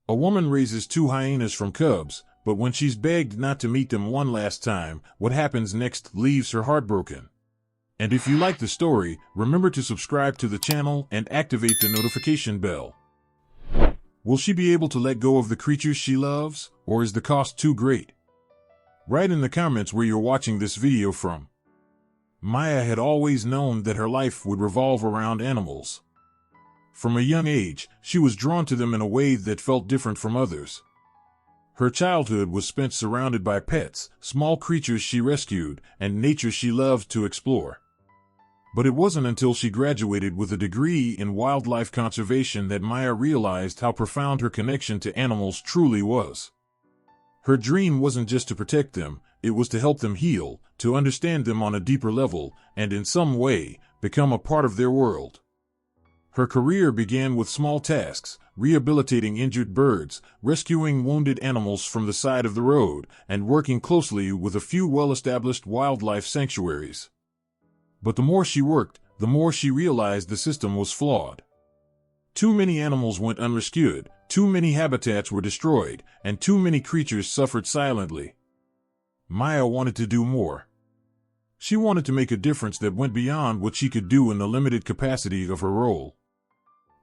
A woman raises two hyenas from cubs, but when she's begged not to meet them one last time, what happens next leaves her heartbroken. And if you like the story, remember to subscribe to the channel and activate the notification bell. Will she be able to let go of the creatures she loves, or is the cost too great? Write in the comments where you're watching this video from. Maya had always known that her life would revolve around animals. From a young age, she was drawn to them in a way that felt different from others. Her childhood was spent surrounded by pets, small creatures she rescued, and nature she loved to explore. But it wasn't until she graduated with a degree in wildlife conservation that Maya realized how profound her connection to animals truly was. Her dream wasn't just to protect them, it was to help them heal, to understand them on a deeper level, and in some way, become a part of their world. Her career began with small tasks, rehabilitating injured birds, rescuing wounded animals from the side of the road, and working closely with a few well-established wildlife sanctuaries. But the more she worked, the more she realized the system was flawed. Too many animals went unrescued, too many habitats were destroyed, and too many creatures suffered silently. Maya wanted to do more. She wanted to make a difference that went beyond what she could do in the limited capacity of her role.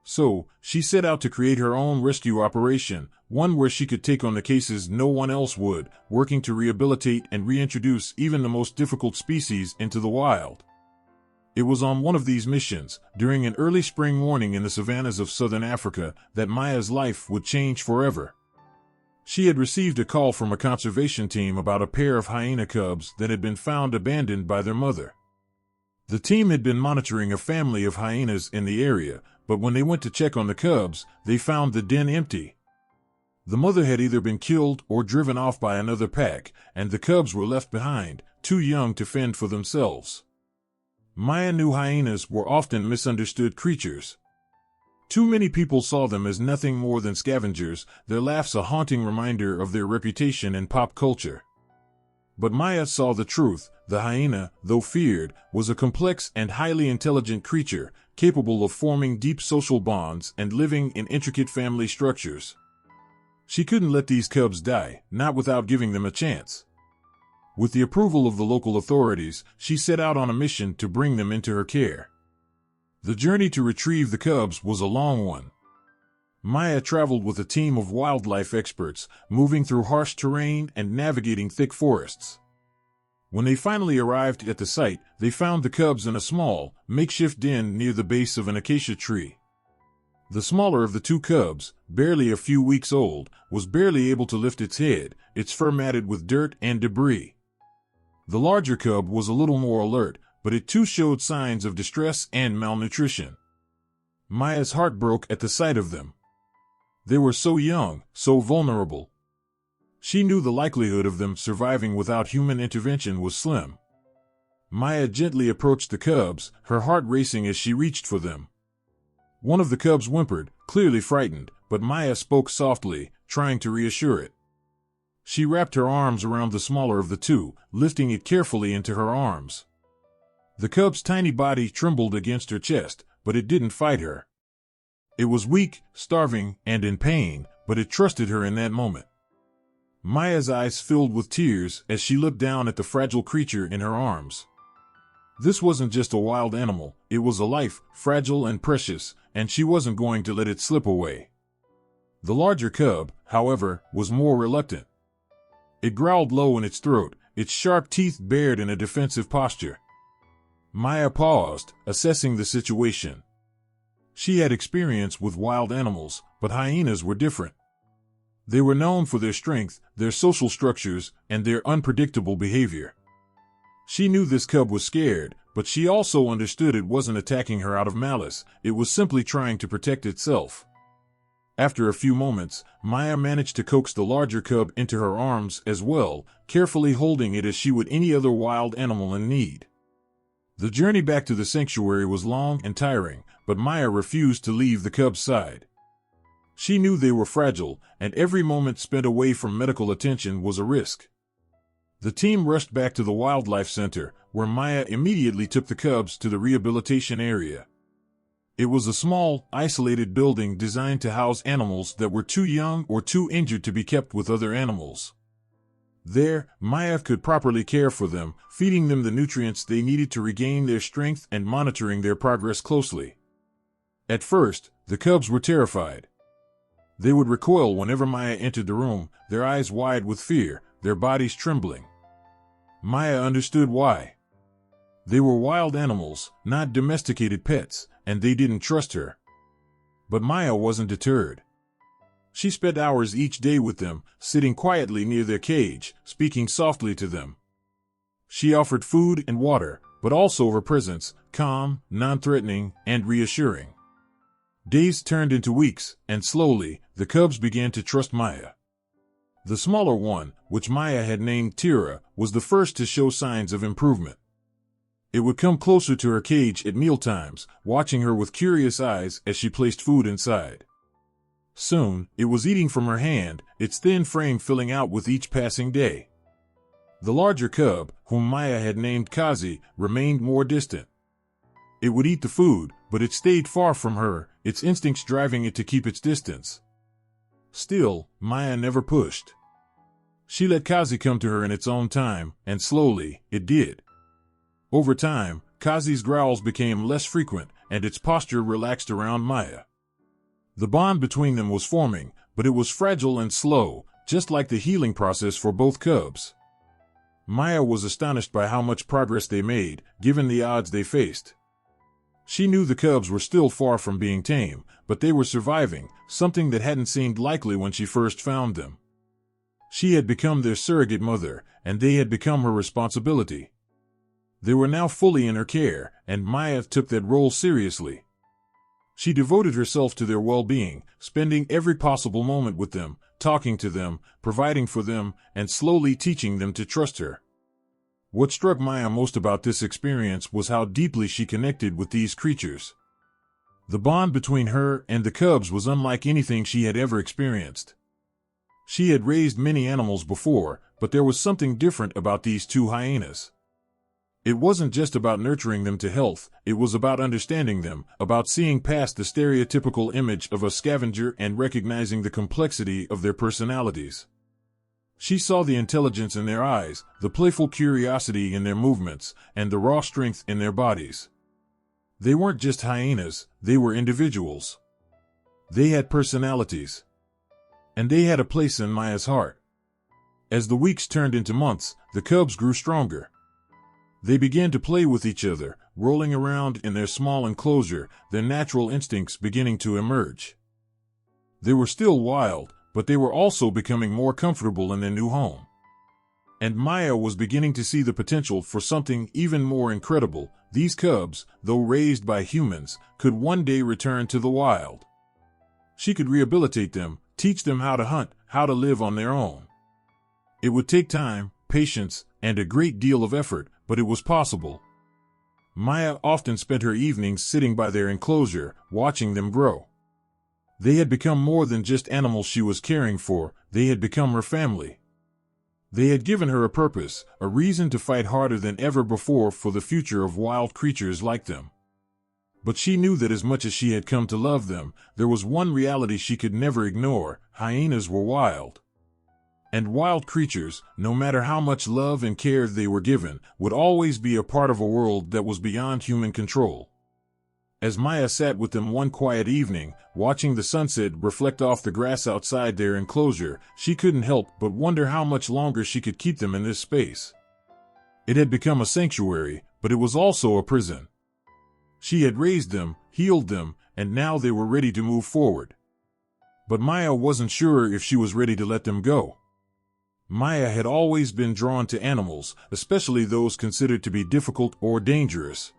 So, she set out to create her own rescue operation, one where she could take on the cases no one else would, working to rehabilitate and reintroduce even the most difficult species into the wild. It was on one of these missions, during an early spring morning in the savannas of southern Africa, that Maya's life would change forever. She had received a call from a conservation team about a pair of hyena cubs that had been found abandoned by their mother. The team had been monitoring a family of hyenas in the area, but when they went to check on the cubs, they found the den empty. The mother had either been killed or driven off by another pack, and the cubs were left behind, too young to fend for themselves. Maya knew hyenas were often misunderstood creatures. Too many people saw them as nothing more than scavengers, their laughs a haunting reminder of their reputation in pop culture. But Maya saw the truth. The hyena, though feared, was a complex and highly intelligent creature, capable of forming deep social bonds and living in intricate family structures. She couldn't let these cubs die, not without giving them a chance. With the approval of the local authorities, she set out on a mission to bring them into her care. The journey to retrieve the cubs was a long one. Maya traveled with a team of wildlife experts, moving through harsh terrain and navigating thick forests. When they finally arrived at the site, they found the cubs in a small, makeshift den near the base of an acacia tree. The smaller of the two cubs, barely a few weeks old, was barely able to lift its head, its fur matted with dirt and debris. The larger cub was a little more alert, but it too showed signs of distress and malnutrition. Maya's heart broke at the sight of them. They were so young, so vulnerable. She knew the likelihood of them surviving without human intervention was slim. Maya gently approached the cubs, her heart racing as she reached for them. One of the cubs whimpered, clearly frightened, but Maya spoke softly, trying to reassure it. She wrapped her arms around the smaller of the two, lifting it carefully into her arms. The cub's tiny body trembled against her chest, but it didn't fight her. It was weak, starving, and in pain, but it trusted her in that moment. Maya's eyes filled with tears as she looked down at the fragile creature in her arms. This wasn't just a wild animal, it was a life, fragile and precious, and she wasn't going to let it slip away. The larger cub, however, was more reluctant. It growled low in its throat, its sharp teeth bared in a defensive posture. Maya paused, assessing the situation. She had experience with wild animals, but hyenas were different. They were known for their strength, their social structures, and their unpredictable behavior. She knew this cub was scared, but she also understood it wasn't attacking her out of malice, it was simply trying to protect itself. After a few moments, Maya managed to coax the larger cub into her arms as well, carefully holding it as she would any other wild animal in need. The journey back to the sanctuary was long and tiring, but Maya refused to leave the cub's side. She knew they were fragile, and every moment spent away from medical attention was a risk. The team rushed back to the wildlife center, where Maya immediately took the cubs to the rehabilitation area. It was a small, isolated building designed to house animals that were too young or too injured to be kept with other animals. There, Maya could properly care for them, feeding them the nutrients they needed to regain their strength and monitoring their progress closely. At first, the cubs were terrified. They would recoil whenever Maya entered the room, their eyes wide with fear, their bodies trembling. Maya understood why. They were wild animals, not domesticated pets, and they didn't trust her. But Maya wasn't deterred. She spent hours each day with them, sitting quietly near their cage, speaking softly to them. She offered food and water, but also her presence, calm, non-threatening, and reassuring. Days turned into weeks, and slowly, the cubs began to trust Maya. The smaller one, which Maya had named Tira, was the first to show signs of improvement. It would come closer to her cage at mealtimes, watching her with curious eyes as she placed food inside. Soon, it was eating from her hand, its thin frame filling out with each passing day. The larger cub, whom Maya had named Kazi, remained more distant. It would eat the food, but it stayed far from her, its instincts driving it to keep its distance. Still, Maya never pushed. She let Kazi come to her in its own time, and slowly, it did. Over time, Kazi's growls became less frequent, and its posture relaxed around Maya. The bond between them was forming, but it was fragile and slow, just like the healing process for both cubs. Maya was astonished by how much progress they made, given the odds they faced. She knew the cubs were still far from being tame, but they were surviving, something that hadn't seemed likely when she first found them. She had become their surrogate mother, and they had become her responsibility. They were now fully in her care, and Maya took that role seriously. She devoted herself to their well-being, spending every possible moment with them, talking to them, providing for them, and slowly teaching them to trust her. What struck Maya most about this experience was how deeply she connected with these creatures. The bond between her and the cubs was unlike anything she had ever experienced. She had raised many animals before, but there was something different about these two hyenas. It wasn't just about nurturing them to health, it was about understanding them, about seeing past the stereotypical image of a scavenger and recognizing the complexity of their personalities. She saw the intelligence in their eyes, the playful curiosity in their movements, and the raw strength in their bodies. They weren't just hyenas, they were individuals. They had personalities. And they had a place in Maya's heart. As the weeks turned into months, the cubs grew stronger. They began to play with each other, rolling around in their small enclosure, their natural instincts beginning to emerge. They were still wild, but they were also becoming more comfortable in their new home. And Maya was beginning to see the potential for something even more incredible. These cubs, though raised by humans, could one day return to the wild. She could rehabilitate them, teach them how to hunt, how to live on their own. It would take time, patience, and a great deal of effort, but it was possible. Maya often spent her evenings sitting by their enclosure, watching them grow. They had become more than just animals she was caring for, they had become her family. They had given her a purpose, a reason to fight harder than ever before for the future of wild creatures like them. But she knew that as much as she had come to love them, there was one reality she could never ignore: hyenas were wild. And wild creatures, no matter how much love and care they were given, would always be a part of a world that was beyond human control. As Maya sat with them one quiet evening, watching the sunset reflect off the grass outside their enclosure, she couldn't help but wonder how much longer she could keep them in this space. It had become a sanctuary, but it was also a prison. She had raised them, healed them, and now they were ready to move forward. But Maya wasn't sure if she was ready to let them go. Maya had always been drawn to animals, especially those considered to be difficult or dangerous.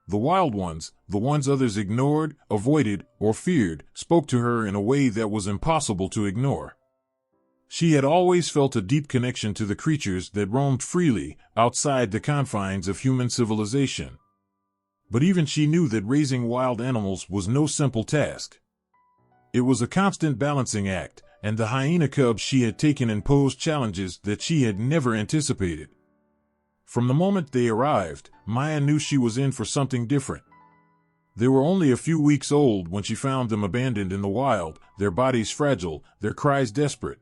The wild ones, the ones others ignored, avoided, or feared, spoke to her in a way that was impossible to ignore. She had always felt a deep connection to the creatures that roamed freely, outside the confines of human civilization. But even she knew that raising wild animals was no simple task. It was a constant balancing act, and the hyena cubs she had taken imposed challenges that she had never anticipated. From the moment they arrived, Maya knew she was in for something different. They were only a few weeks old when she found them abandoned in the wild, their bodies fragile, their cries desperate.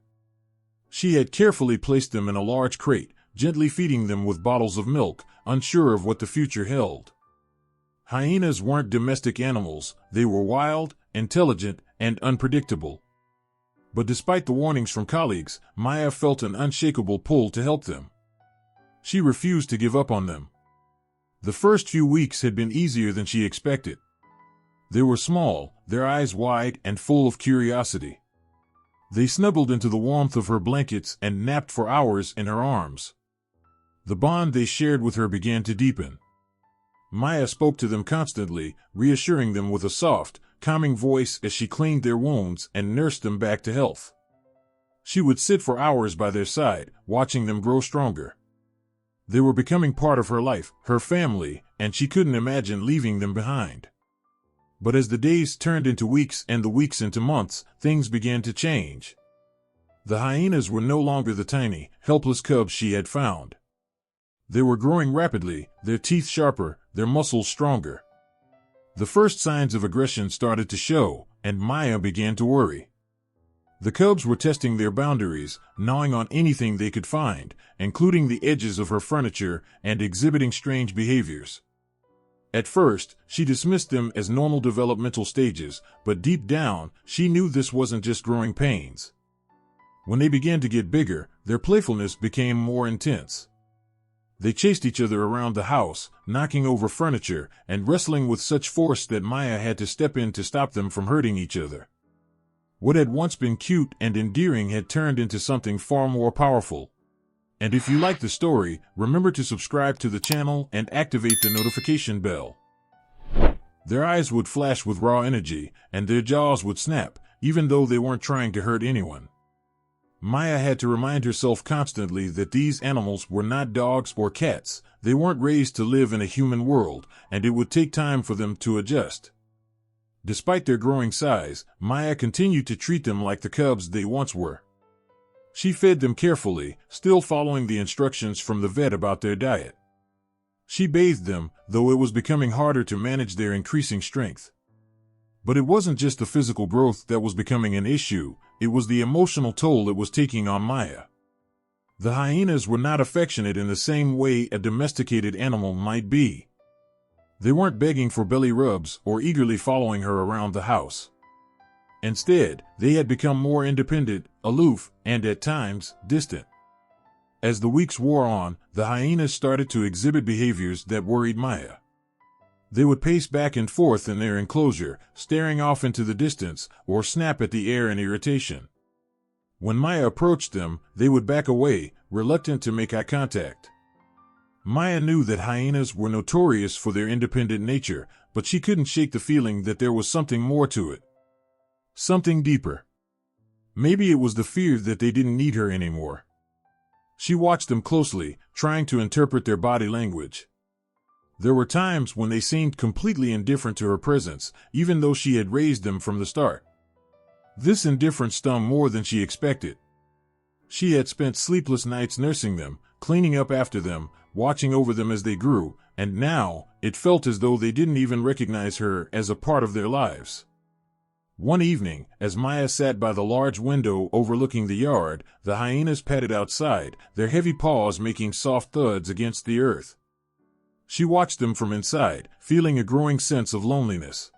She had carefully placed them in a large crate, gently feeding them with bottles of milk, unsure of what the future held. Hyenas weren't domestic animals, they were wild, intelligent, and unpredictable. But despite the warnings from colleagues, Maya felt an unshakable pull to help them. She refused to give up on them. The first few weeks had been easier than she expected. They were small, their eyes wide and full of curiosity. They snuggled into the warmth of her blankets and napped for hours in her arms. The bond they shared with her began to deepen. Maya spoke to them constantly, reassuring them with a soft, calming voice as she cleaned their wounds and nursed them back to health. She would sit for hours by their side, watching them grow stronger. They were becoming part of her life, her family, and she couldn't imagine leaving them behind. But as the days turned into weeks and the weeks into months, things began to change. The hyenas were no longer the tiny, helpless cubs she had found. They were growing rapidly, their teeth sharper, their muscles stronger. The first signs of aggression started to show, and Maya began to worry. The cubs were testing their boundaries, gnawing on anything they could find, including the edges of her furniture, and exhibiting strange behaviors. At first, she dismissed them as normal developmental stages, but deep down, she knew this wasn't just growing pains. When they began to get bigger, their playfulness became more intense. They chased each other around the house, knocking over furniture, and wrestling with such force that Maya had to step in to stop them from hurting each other. What had once been cute and endearing had turned into something far more powerful. And if you like the story, remember to subscribe to the channel and activate the notification bell. Their eyes would flash with raw energy, and their jaws would snap, even though they weren't trying to hurt anyone. Maya had to remind herself constantly that these animals were not dogs or cats. They weren't raised to live in a human world, and it would take time for them to adjust. Despite their growing size, Maya continued to treat them like the cubs they once were. She fed them carefully, still following the instructions from the vet about their diet. She bathed them, though it was becoming harder to manage their increasing strength. But it wasn't just the physical growth that was becoming an issue, it was the emotional toll it was taking on Maya. The hyenas were not affectionate in the same way a domesticated animal might be. They weren't begging for belly rubs or eagerly following her around the house. Instead, they had become more independent, aloof, and at times, distant. As the weeks wore on, the hyenas started to exhibit behaviors that worried Maya. They would pace back and forth in their enclosure, staring off into the distance, or snap at the air in irritation. When Maya approached them, they would back away, reluctant to make eye contact. Maya knew that hyenas were notorious for their independent nature, but she couldn't shake the feeling that there was something more to it. Something deeper. Maybe it was the fear that they didn't need her anymore. She watched them closely, trying to interpret their body language. There were times when they seemed completely indifferent to her presence, even though she had raised them from the start. This indifference stung more than she expected. She had spent sleepless nights nursing them, cleaning up after them, watching over them as they grew, and now, it felt as though they didn't even recognize her as a part of their lives. One evening, as Maya sat by the large window overlooking the yard, the hyenas padded outside, their heavy paws making soft thuds against the earth. She watched them from inside, feeling a growing sense of loneliness.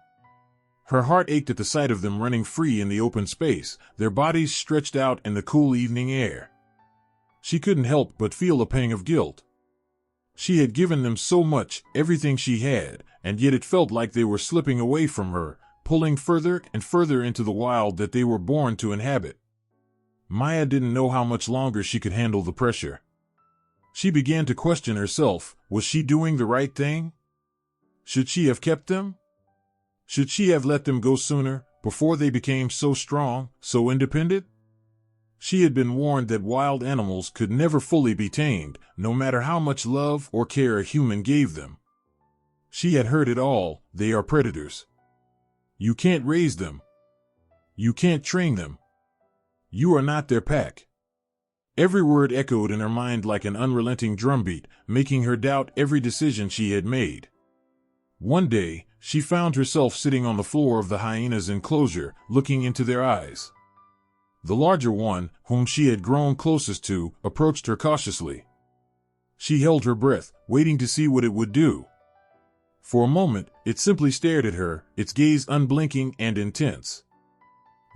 Her heart ached at the sight of them running free in the open space, their bodies stretched out in the cool evening air. She couldn't help but feel a pang of guilt. She had given them so much, everything she had, and yet it felt like they were slipping away from her, pulling further and further into the wild that they were born to inhabit. Maya didn't know how much longer she could handle the pressure. She began to question herself, was she doing the right thing? Should she have kept them? Should she have let them go sooner, before they became so strong, so independent? She had been warned that wild animals could never fully be tamed, no matter how much love or care a human gave them. She had heard it all, they are predators. You can't raise them. You can't train them. You are not their pack. Every word echoed in her mind like an unrelenting drumbeat, making her doubt every decision she had made. One day, she found herself sitting on the floor of the hyena's enclosure, looking into their eyes. The larger one, whom she had grown closest to, approached her cautiously. She held her breath, waiting to see what it would do. For a moment, it simply stared at her, its gaze unblinking and intense.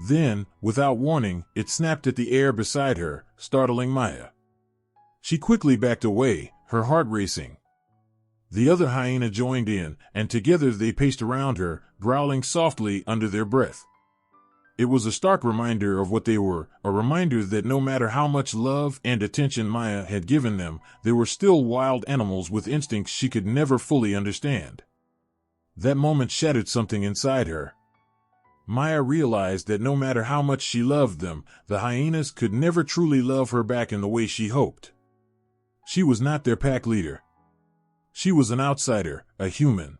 Then, without warning, it snapped at the air beside her, startling Maya. She quickly backed away, her heart racing. The other hyena joined in, and together they paced around her, growling softly under their breath. It was a stark reminder of what they were, a reminder that no matter how much love and attention Maya had given them, they were still wild animals with instincts she could never fully understand. That moment shattered something inside her. Maya realized that no matter how much she loved them, the hyenas could never truly love her back in the way she hoped. She was not their pack leader. She was an outsider, a human.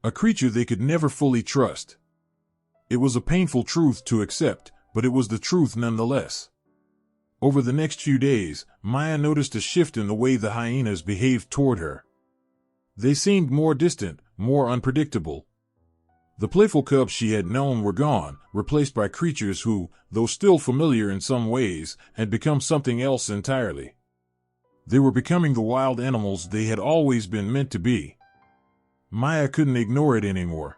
A creature they could never fully trust. It was a painful truth to accept, but it was the truth nonetheless. Over the next few days, Maya noticed a shift in the way the hyenas behaved toward her. They seemed more distant, more unpredictable. The playful cubs she had known were gone, replaced by creatures who, though still familiar in some ways, had become something else entirely. They were becoming the wild animals they had always been meant to be. Maya couldn't ignore it anymore.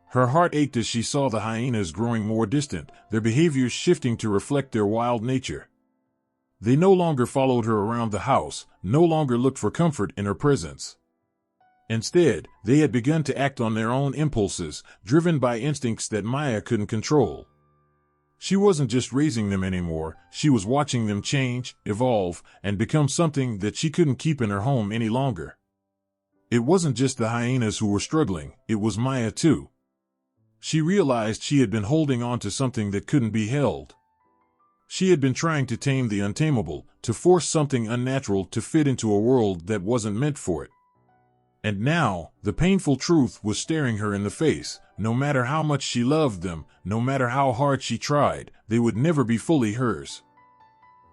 Her heart ached as she saw the hyenas growing more distant, their behaviors shifting to reflect their wild nature. They no longer followed her around the house, no longer looked for comfort in her presence. Instead, they had begun to act on their own impulses, driven by instincts that Maya couldn't control. She wasn't just raising them anymore, she was watching them change, evolve, and become something that she couldn't keep in her home any longer. It wasn't just the hyenas who were struggling, it was Maya too. She realized she had been holding on to something that couldn't be held. She had been trying to tame the untamable, to force something unnatural to fit into a world that wasn't meant for it. And now, the painful truth was staring her in the face. No matter how much she loved them, no matter how hard she tried, they would never be fully hers.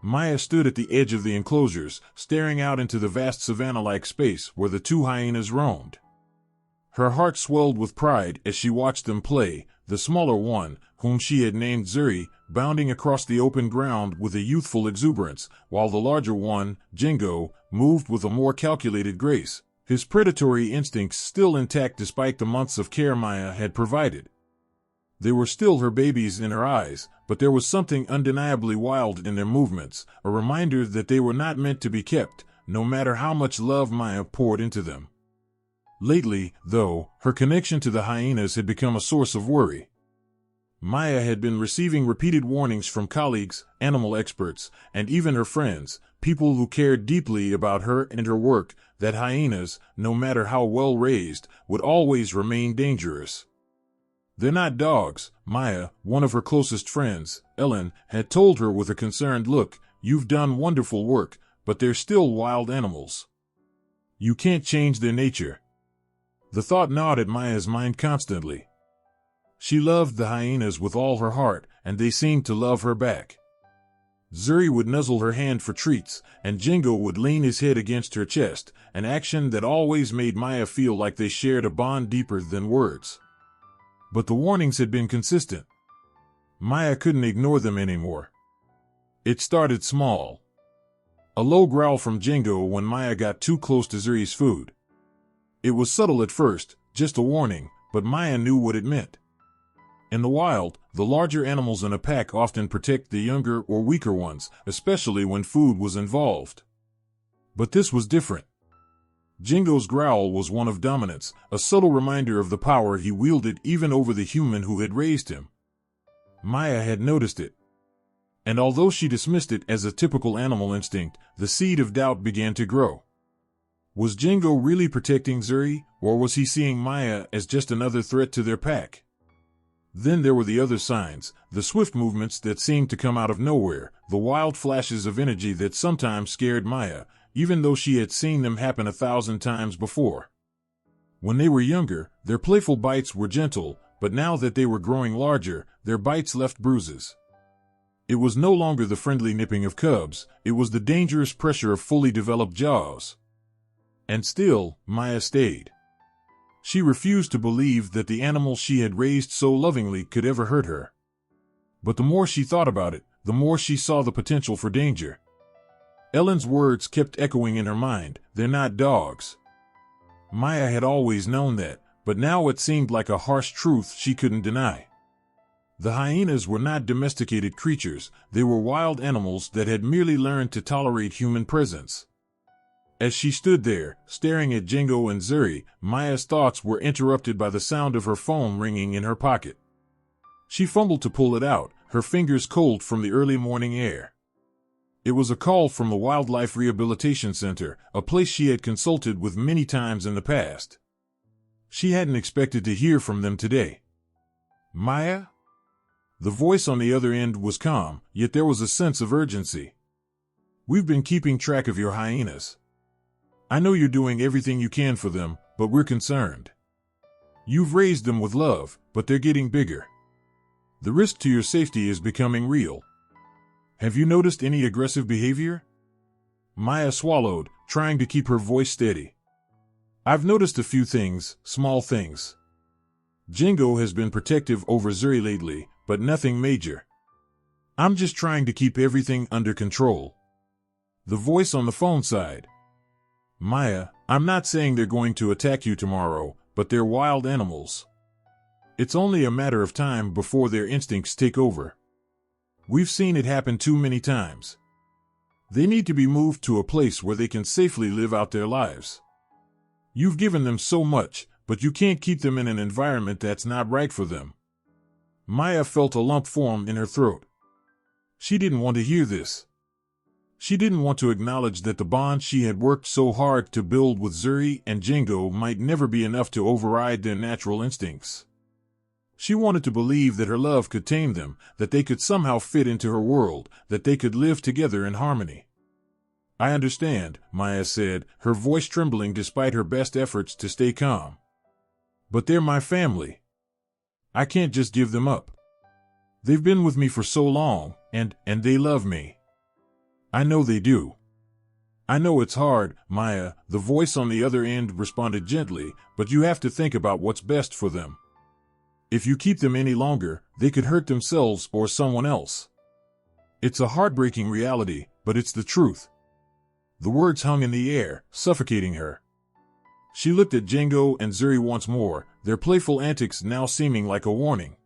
Maya stood at the edge of the enclosures, staring out into the vast savanna-like space where the two hyenas roamed. Her heart swelled with pride as she watched them play, the smaller one, whom she had named Zuri, bounding across the open ground with a youthful exuberance, while the larger one, Jingo, moved with a more calculated grace, his predatory instincts still intact despite the months of care Maya had provided. They were still her babies in her eyes, but there was something undeniably wild in their movements, a reminder that they were not meant to be kept, no matter how much love Maya poured into them. Lately, though, her connection to the hyenas had become a source of worry. Maya had been receiving repeated warnings from colleagues, animal experts, and even her friends, people who cared deeply about her and her work, that hyenas, no matter how well raised, would always remain dangerous. "They're not dogs," Maya, one of her closest friends, Ellen, had told her with a concerned look. "You've done wonderful work, but they're still wild animals. You can't change their nature." The thought gnawed at Maya's mind constantly. She loved the hyenas with all her heart, and they seemed to love her back. Zuri would nuzzle her hand for treats, and Jingo would lean his head against her chest, an action that always made Maya feel like they shared a bond deeper than words. But the warnings had been consistent. Maya couldn't ignore them anymore. It started small. A low growl from Jingo when Maya got too close to Zuri's food. It was subtle at first, just a warning, but Maya knew what it meant. In the wild, the larger animals in a pack often protect the younger or weaker ones, especially when food was involved. But this was different. Jingo's growl was one of dominance, a subtle reminder of the power he wielded even over the human who had raised him. Maya had noticed it. And although she dismissed it as a typical animal instinct, the seed of doubt began to grow. Was Jingo really protecting Zuri, or was he seeing Maya as just another threat to their pack? Then there were the other signs, the swift movements that seemed to come out of nowhere, the wild flashes of energy that sometimes scared Maya, even though she had seen them happen 1,000 times before. When they were younger, their playful bites were gentle, but now that they were growing larger, their bites left bruises. It was no longer the friendly nipping of cubs, it was the dangerous pressure of fully developed jaws. And still, Maya stayed. She refused to believe that the animal she had raised so lovingly could ever hurt her. But the more she thought about it, the more she saw the potential for danger. Ellen's words kept echoing in her mind, "They're not dogs." Maya had always known that, but now it seemed like a harsh truth she couldn't deny. The hyenas were not domesticated creatures, they were wild animals that had merely learned to tolerate human presence. As she stood there, staring at Jingo and Zuri, Maya's thoughts were interrupted by the sound of her phone ringing in her pocket. She fumbled to pull it out, her fingers cold from the early morning air. It was a call from the Wildlife Rehabilitation Center, a place she had consulted with many times in the past. She hadn't expected to hear from them today. "Maya?" The voice on the other end was calm, yet there was a sense of urgency. "We've been keeping track of your hyenas. I know you're doing everything you can for them, but we're concerned. You've raised them with love, but they're getting bigger. The risk to your safety is becoming real. Have you noticed any aggressive behavior?" Maya swallowed, trying to keep her voice steady. "I've noticed a few things, small things. Jingo has been protective over Zuri lately, but nothing major. I'm just trying to keep everything under control." The voice on the phone sighed. "Maya, I'm not saying they're going to attack you tomorrow, but they're wild animals. It's only a matter of time before their instincts take over. We've seen it happen too many times. They need to be moved to a place where they can safely live out their lives. You've given them so much, but you can't keep them in an environment that's not right for them." Maya felt a lump form in her throat. She didn't want to hear this. She didn't want to acknowledge that the bond she had worked so hard to build with Zuri and Jingo might never be enough to override their natural instincts. She wanted to believe that her love could tame them, that they could somehow fit into her world, that they could live together in harmony. "I understand," Maya said, her voice trembling despite her best efforts to stay calm. "But they're my family. I can't just give them up. They've been with me for so long, and they love me. I know they do." "I know it's hard, Maya," the voice on the other end responded gently, "but you have to think about what's best for them. If you keep them any longer, they could hurt themselves or someone else. It's a heartbreaking reality, but it's the truth." The words hung in the air, suffocating her. She looked at Jingo and Zuri once more, their playful antics now seeming like a warning.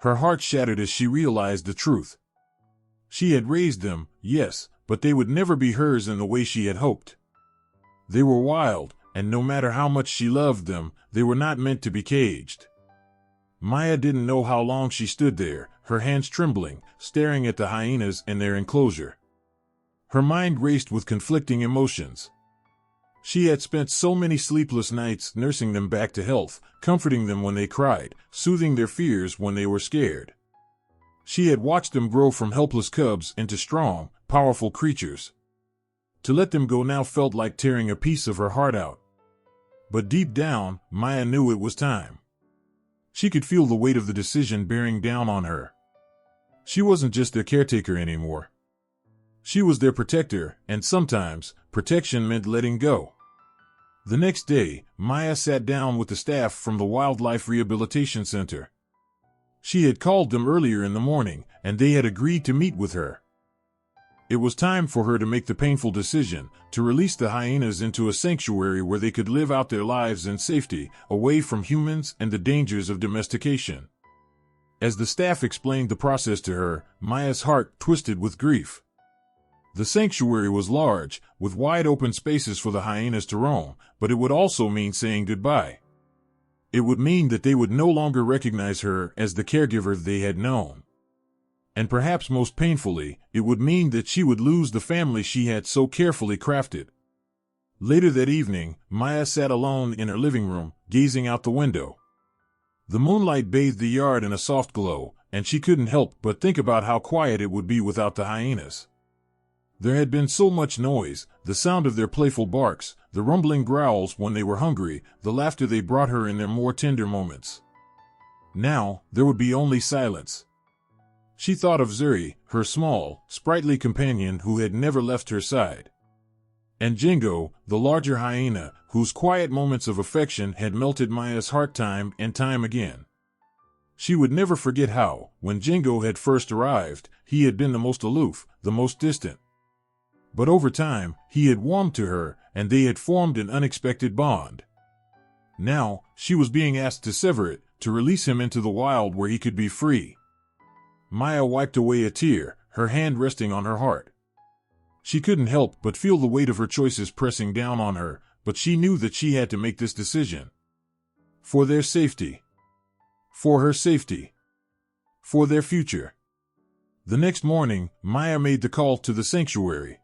Her heart shattered as she realized the truth. She had raised them, yes, but they would never be hers in the way she had hoped. They were wild, and no matter how much she loved them, they were not meant to be caged. Maya didn't know how long she stood there, her hands trembling, staring at the hyenas in their enclosure. Her mind raced with conflicting emotions. She had spent so many sleepless nights nursing them back to health, comforting them when they cried, soothing their fears when they were scared. She had watched them grow from helpless cubs into strong, powerful creatures. To let them go now felt like tearing a piece of her heart out. But deep down, Maya knew it was time. She could feel the weight of the decision bearing down on her. She wasn't just their caretaker anymore. She was their protector, and sometimes, protection meant letting go. The next day, Maya sat down with the staff from the Wildlife Rehabilitation Center. She had called them earlier in the morning, and they had agreed to meet with her. It was time for her to make the painful decision, to release the hyenas into a sanctuary where they could live out their lives in safety, away from humans and the dangers of domestication. As the staff explained the process to her, Maya's heart twisted with grief. The sanctuary was large, with wide open spaces for the hyenas to roam, but it would also mean saying goodbye. It would mean that they would no longer recognize her as the caregiver they had known. And perhaps most painfully, it would mean that she would lose the family she had so carefully crafted. Later that evening, Maya sat alone in her living room, gazing out the window. The moonlight bathed the yard in a soft glow, and she couldn't help but think about how quiet it would be without the hyenas. There had been so much noise, the sound of their playful barks, the rumbling growls when they were hungry, the laughter they brought her in their more tender moments. Now, there would be only silence. She thought of Zuri, her small, sprightly companion who had never left her side. And Jingo, the larger hyena, whose quiet moments of affection had melted Maya's heart time and time again. She would never forget how, when Jingo had first arrived, he had been the most aloof, the most distant. But over time, he had warmed to her, and they had formed an unexpected bond. Now, she was being asked to sever it, to release him into the wild where he could be free. Maya wiped away a tear, her hand resting on her heart. She couldn't help but feel the weight of her choices pressing down on her, but she knew that she had to make this decision. For their safety. For her safety. For their future. The next morning, Maya made the call to the sanctuary.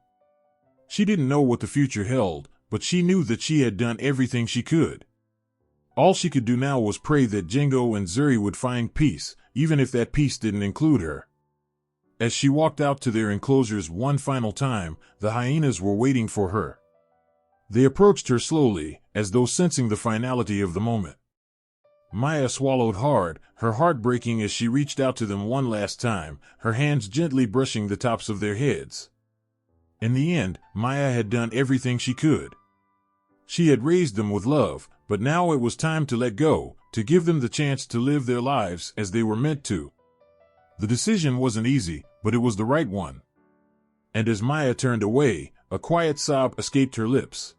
She didn't know what the future held, but she knew that she had done everything she could. All she could do now was pray that Jingo and Zuri would find peace, even if that peace didn't include her. As she walked out to their enclosures one final time, the hyenas were waiting for her. They approached her slowly, as though sensing the finality of the moment. Maya swallowed hard, her heart breaking as she reached out to them one last time, her hands gently brushing the tops of their heads. In the end, Maya had done everything she could. She had raised them with love, but now it was time to let go, to give them the chance to live their lives as they were meant to. The decision wasn't easy, but it was the right one. And as Maya turned away, a quiet sob escaped her lips.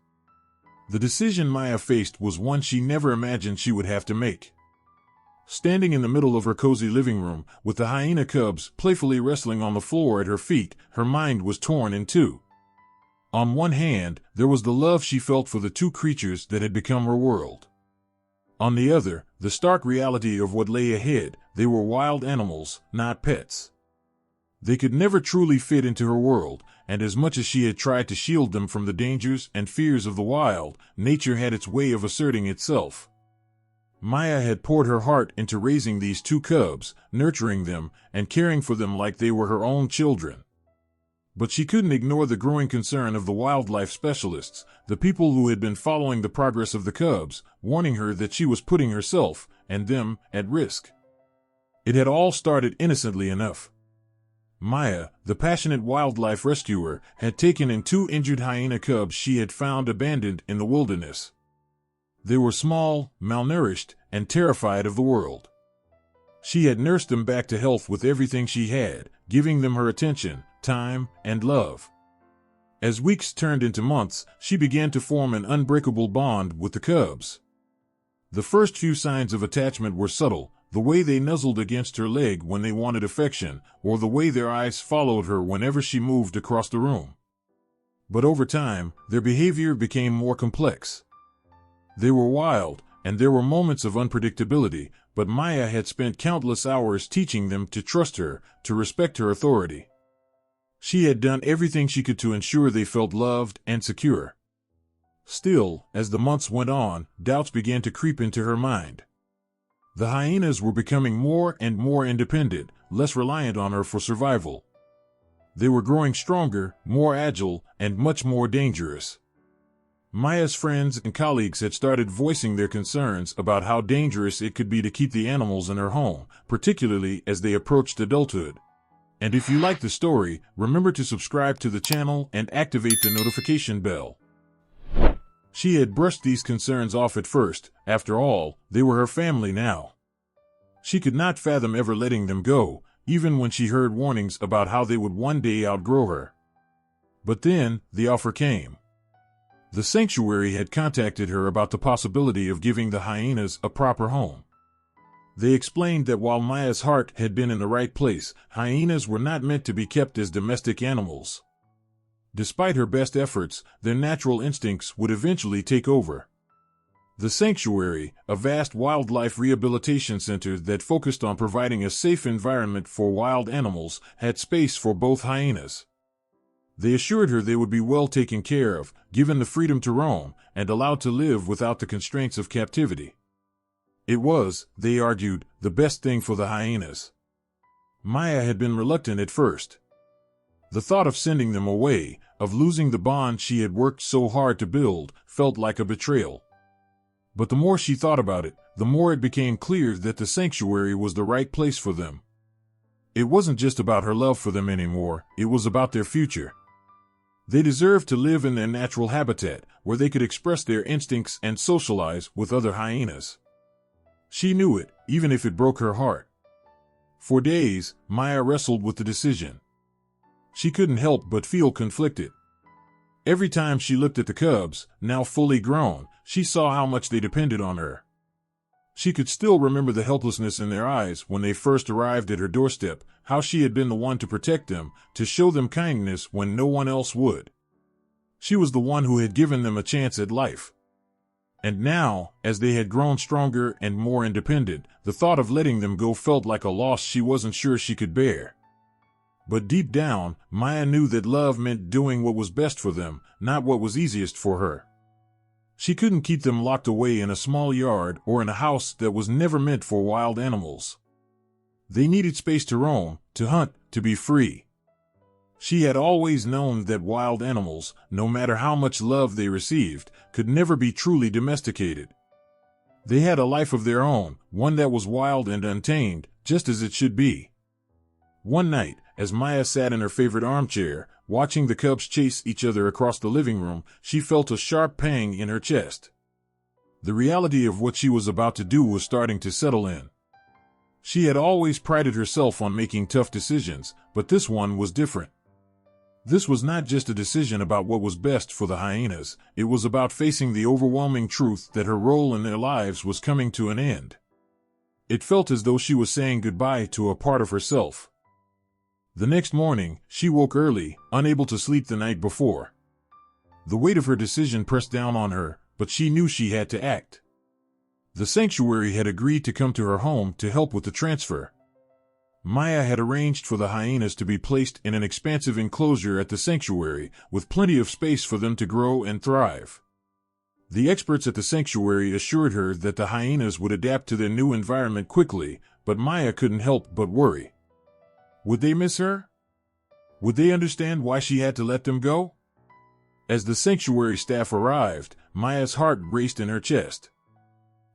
The decision Maya faced was one she never imagined she would have to make. Standing in the middle of her cozy living room, with the hyena cubs playfully wrestling on the floor at her feet, her mind was torn in two. On one hand, there was the love she felt for the two creatures that had become her world. On the other, the stark reality of what lay ahead. They were wild animals, not pets. They could never truly fit into her world, and as much as she had tried to shield them from the dangers and fears of the wild, nature had its way of asserting itself. Maya had poured her heart into raising these two cubs, nurturing them, and caring for them like they were her own children. But she couldn't ignore the growing concern of the wildlife specialists, the people who had been following the progress of the cubs, warning her that she was putting herself, and them, at risk. It had all started innocently enough. Maya, the passionate wildlife rescuer, had taken in two injured hyena cubs she had found abandoned in the wilderness. They were small, malnourished, and terrified of the world. She had nursed them back to health with everything she had, giving them her attention, time, and love. As weeks turned into months, she began to form an unbreakable bond with the cubs. The first few signs of attachment were subtle, the way they nuzzled against her leg when they wanted affection, or the way their eyes followed her whenever she moved across the room. But over time, their behavior became more complex. They were wild, and there were moments of unpredictability, but Maya had spent countless hours teaching them to trust her, to respect her authority. She had done everything she could to ensure they felt loved and secure. Still, as the months went on, doubts began to creep into her mind. The hyenas were becoming more and more independent, less reliant on her for survival. They were growing stronger, more agile, and much more dangerous. Maya's friends and colleagues had started voicing their concerns about how dangerous it could be to keep the animals in her home, particularly as they approached adulthood. And if you like the story, remember to subscribe to the channel and activate the notification bell. She had brushed these concerns off at first. After all, they were her family now. She could not fathom ever letting them go, even when she heard warnings about how they would one day outgrow her. But then, the offer came. The sanctuary had contacted her about the possibility of giving the hyenas a proper home. They explained that while Maya's heart had been in the right place, hyenas were not meant to be kept as domestic animals. Despite her best efforts, their natural instincts would eventually take over. The sanctuary, a vast wildlife rehabilitation center that focused on providing a safe environment for wild animals, had space for both hyenas. They assured her they would be well taken care of, given the freedom to roam, and allowed to live without the constraints of captivity. It was, they argued, the best thing for the hyenas. Maya had been reluctant at first. The thought of sending them away, of losing the bond she had worked so hard to build, felt like a betrayal. But the more she thought about it, the more it became clear that the sanctuary was the right place for them. It wasn't just about her love for them anymore, it was about their future. They deserved to live in their natural habitat, where they could express their instincts and socialize with other hyenas. She knew it, even if it broke her heart. For days, Maya wrestled with the decision. She couldn't help but feel conflicted. Every time she looked at the cubs, now fully grown, she saw how much they depended on her. She could still remember the helplessness in their eyes when they first arrived at her doorstep, how she had been the one to protect them, to show them kindness when no one else would. She was the one who had given them a chance at life. And now, as they had grown stronger and more independent, the thought of letting them go felt like a loss she wasn't sure she could bear. But deep down, Maya knew that love meant doing what was best for them, not what was easiest for her. She couldn't keep them locked away in a small yard or in a house that was never meant for wild animals. They needed space to roam, to hunt, to be free. She had always known that wild animals, no matter how much love they received, could never be truly domesticated. They had a life of their own, one that was wild and untamed, just as it should be. One night, as Maya sat in her favorite armchair, watching the cubs chase each other across the living room, she felt a sharp pang in her chest. The reality of what she was about to do was starting to settle in. She had always prided herself on making tough decisions, but this one was different. This was not just a decision about what was best for the hyenas, it was about facing the overwhelming truth that her role in their lives was coming to an end. It felt as though she was saying goodbye to a part of herself. The next morning, she woke early, unable to sleep the night before. The weight of her decision pressed down on her, but she knew she had to act. The sanctuary had agreed to come to her home to help with the transfer. Maya had arranged for the hyenas to be placed in an expansive enclosure at the sanctuary, with plenty of space for them to grow and thrive. The experts at the sanctuary assured her that the hyenas would adapt to their new environment quickly, but Maya couldn't help but worry. Would they miss her? Would they understand why she had to let them go? As the sanctuary staff arrived, Maya's heart raced in her chest.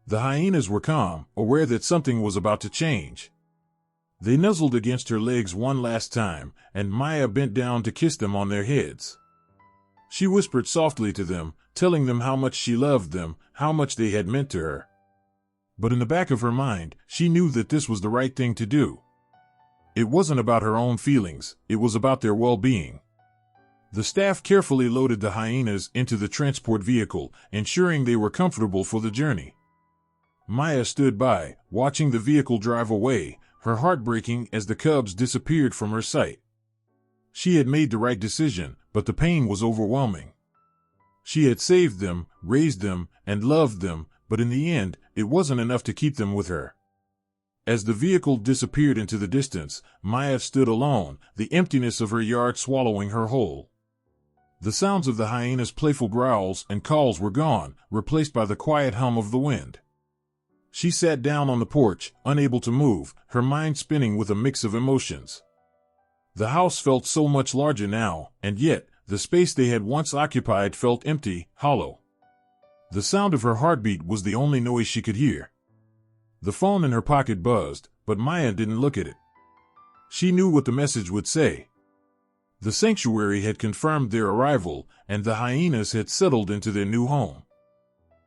The hyenas were calm, aware that something was about to change. They nuzzled against her legs one last time, and Maya bent down to kiss them on their heads. She whispered softly to them, telling them how much she loved them, how much they had meant to her. But in the back of her mind, she knew that this was the right thing to do. It wasn't about her own feelings, it was about their well-being. The staff carefully loaded the hyenas into the transport vehicle, ensuring they were comfortable for the journey. Maya stood by, watching the vehicle drive away, her heart breaking as the cubs disappeared from her sight. She had made the right decision, but the pain was overwhelming. She had saved them, raised them, and loved them, but in the end, it wasn't enough to keep them with her. As the vehicle disappeared into the distance, Maya stood alone, the emptiness of her yard swallowing her whole. The sounds of the hyenas' playful growls and calls were gone, replaced by the quiet hum of the wind. She sat down on the porch, unable to move, her mind spinning with a mix of emotions. The house felt so much larger now, and yet, the space they had once occupied felt empty, hollow. The sound of her heartbeat was the only noise she could hear. The phone in her pocket buzzed, but Maya didn't look at it. She knew what the message would say. The sanctuary had confirmed their arrival, and the hyenas had settled into their new home.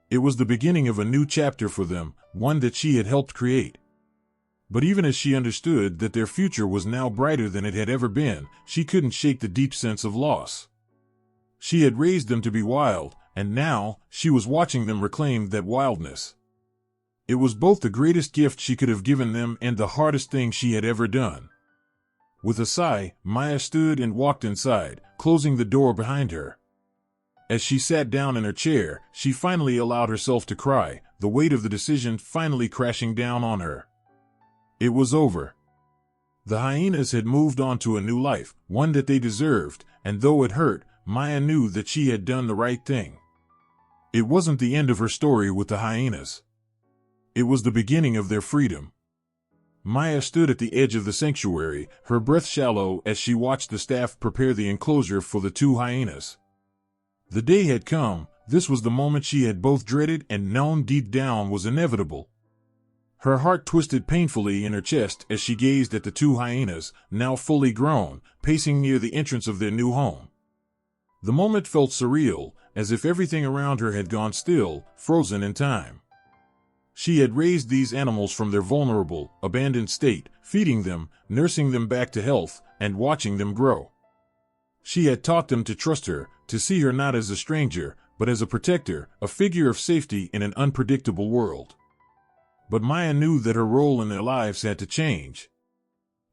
It was the beginning of a new chapter for them, one that she had helped create. But even as she understood that their future was now brighter than it had ever been, she couldn't shake the deep sense of loss. She had raised them to be wild, and now, she was watching them reclaim that wildness. It was both the greatest gift she could have given them and the hardest thing she had ever done. With a sigh, Maya stood and walked inside, closing the door behind her. As she sat down in her chair, she finally allowed herself to cry, the weight of the decision finally crashing down on her. It was over. The hyenas had moved on to a new life, one that they deserved, and though it hurt, Maya knew that she had done the right thing. It wasn't the end of her story with the hyenas. It was the beginning of their freedom. Maya stood at the edge of the sanctuary, her breath shallow as she watched the staff prepare the enclosure for the two hyenas. The day had come. This was the moment she had both dreaded and known deep down was inevitable. Her heart twisted painfully in her chest as she gazed at the two hyenas, now fully grown, pacing near the entrance of their new home. The moment felt surreal, as if everything around her had gone still, frozen in time. She had raised these animals from their vulnerable, abandoned state, feeding them, nursing them back to health, and watching them grow. She had taught them to trust her, to see her not as a stranger, but as a protector, a figure of safety in an unpredictable world. But Maya knew that her role in their lives had to change.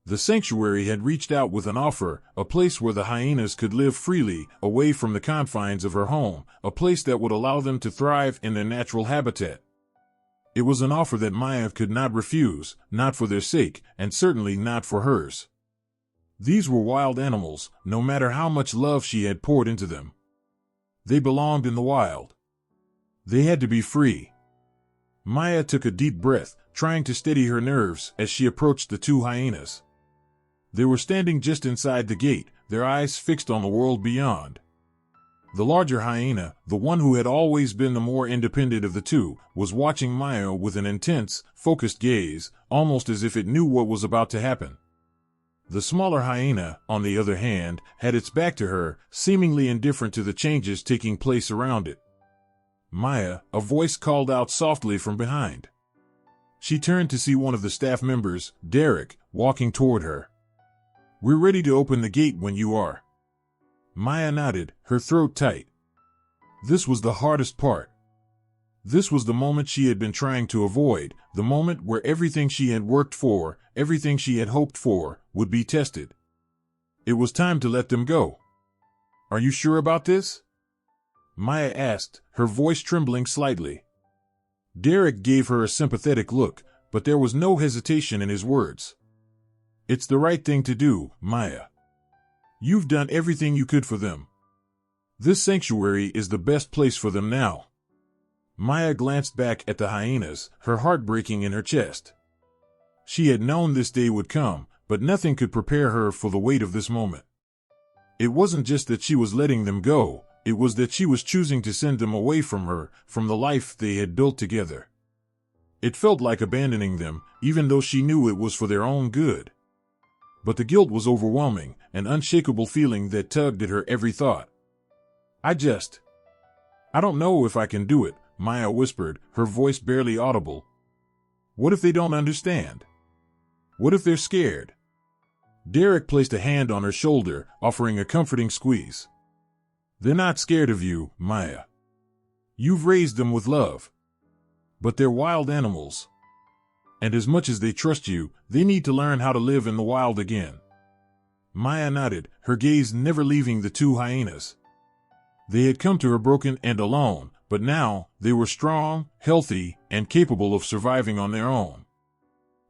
The sanctuary had reached out with an offer, a place where the hyenas could live freely, away from the confines of her home, a place that would allow them to thrive in their natural habitat. It was an offer that Maya could not refuse, not for their sake, and certainly not for hers. These were wild animals, no matter how much love she had poured into them. They belonged in the wild. They had to be free. Maya took a deep breath, trying to steady her nerves as she approached the two hyenas. They were standing just inside the gate, their eyes fixed on the world beyond. The larger hyena, the one who had always been the more independent of the two, was watching Maya with an intense, focused gaze, almost as if it knew what was about to happen. The smaller hyena, on the other hand, had its back to her, seemingly indifferent to the changes taking place around it. "Maya," a voice called out softly from behind. She turned to see one of the staff members, Derek, walking toward her. "We're ready to open the gate when you are." Maya nodded, her throat tight. This was the hardest part. This was the moment she had been trying to avoid, the moment where everything she had worked for, everything she had hoped for, would be tested. It was time to let them go. "Are you sure about this?" Maya asked, her voice trembling slightly. Derek gave her a sympathetic look, but there was no hesitation in his words. "It's the right thing to do, Maya. You've done everything you could for them. This sanctuary is the best place for them now." Maya glanced back at the hyenas, her heart breaking in her chest. She had known this day would come, but nothing could prepare her for the weight of this moment. It wasn't just that she was letting them go, it was that she was choosing to send them away from her, from the life they had built together. It felt like abandoning them, even though she knew it was for their own good. But the guilt was overwhelming, an unshakable feeling that tugged at her every thought. I don't know if I can do it," Maya whispered, her voice barely audible. "What if they don't understand? What if they're scared?" Derek placed a hand on her shoulder, offering a comforting squeeze. "They're not scared of you, Maya. You've raised them with love. But they're wild animals. And as much as they trust you, they need to learn how to live in the wild again." Maya nodded, her gaze never leaving the two hyenas. They had come to her broken and alone, but now they were strong, healthy, and capable of surviving on their own.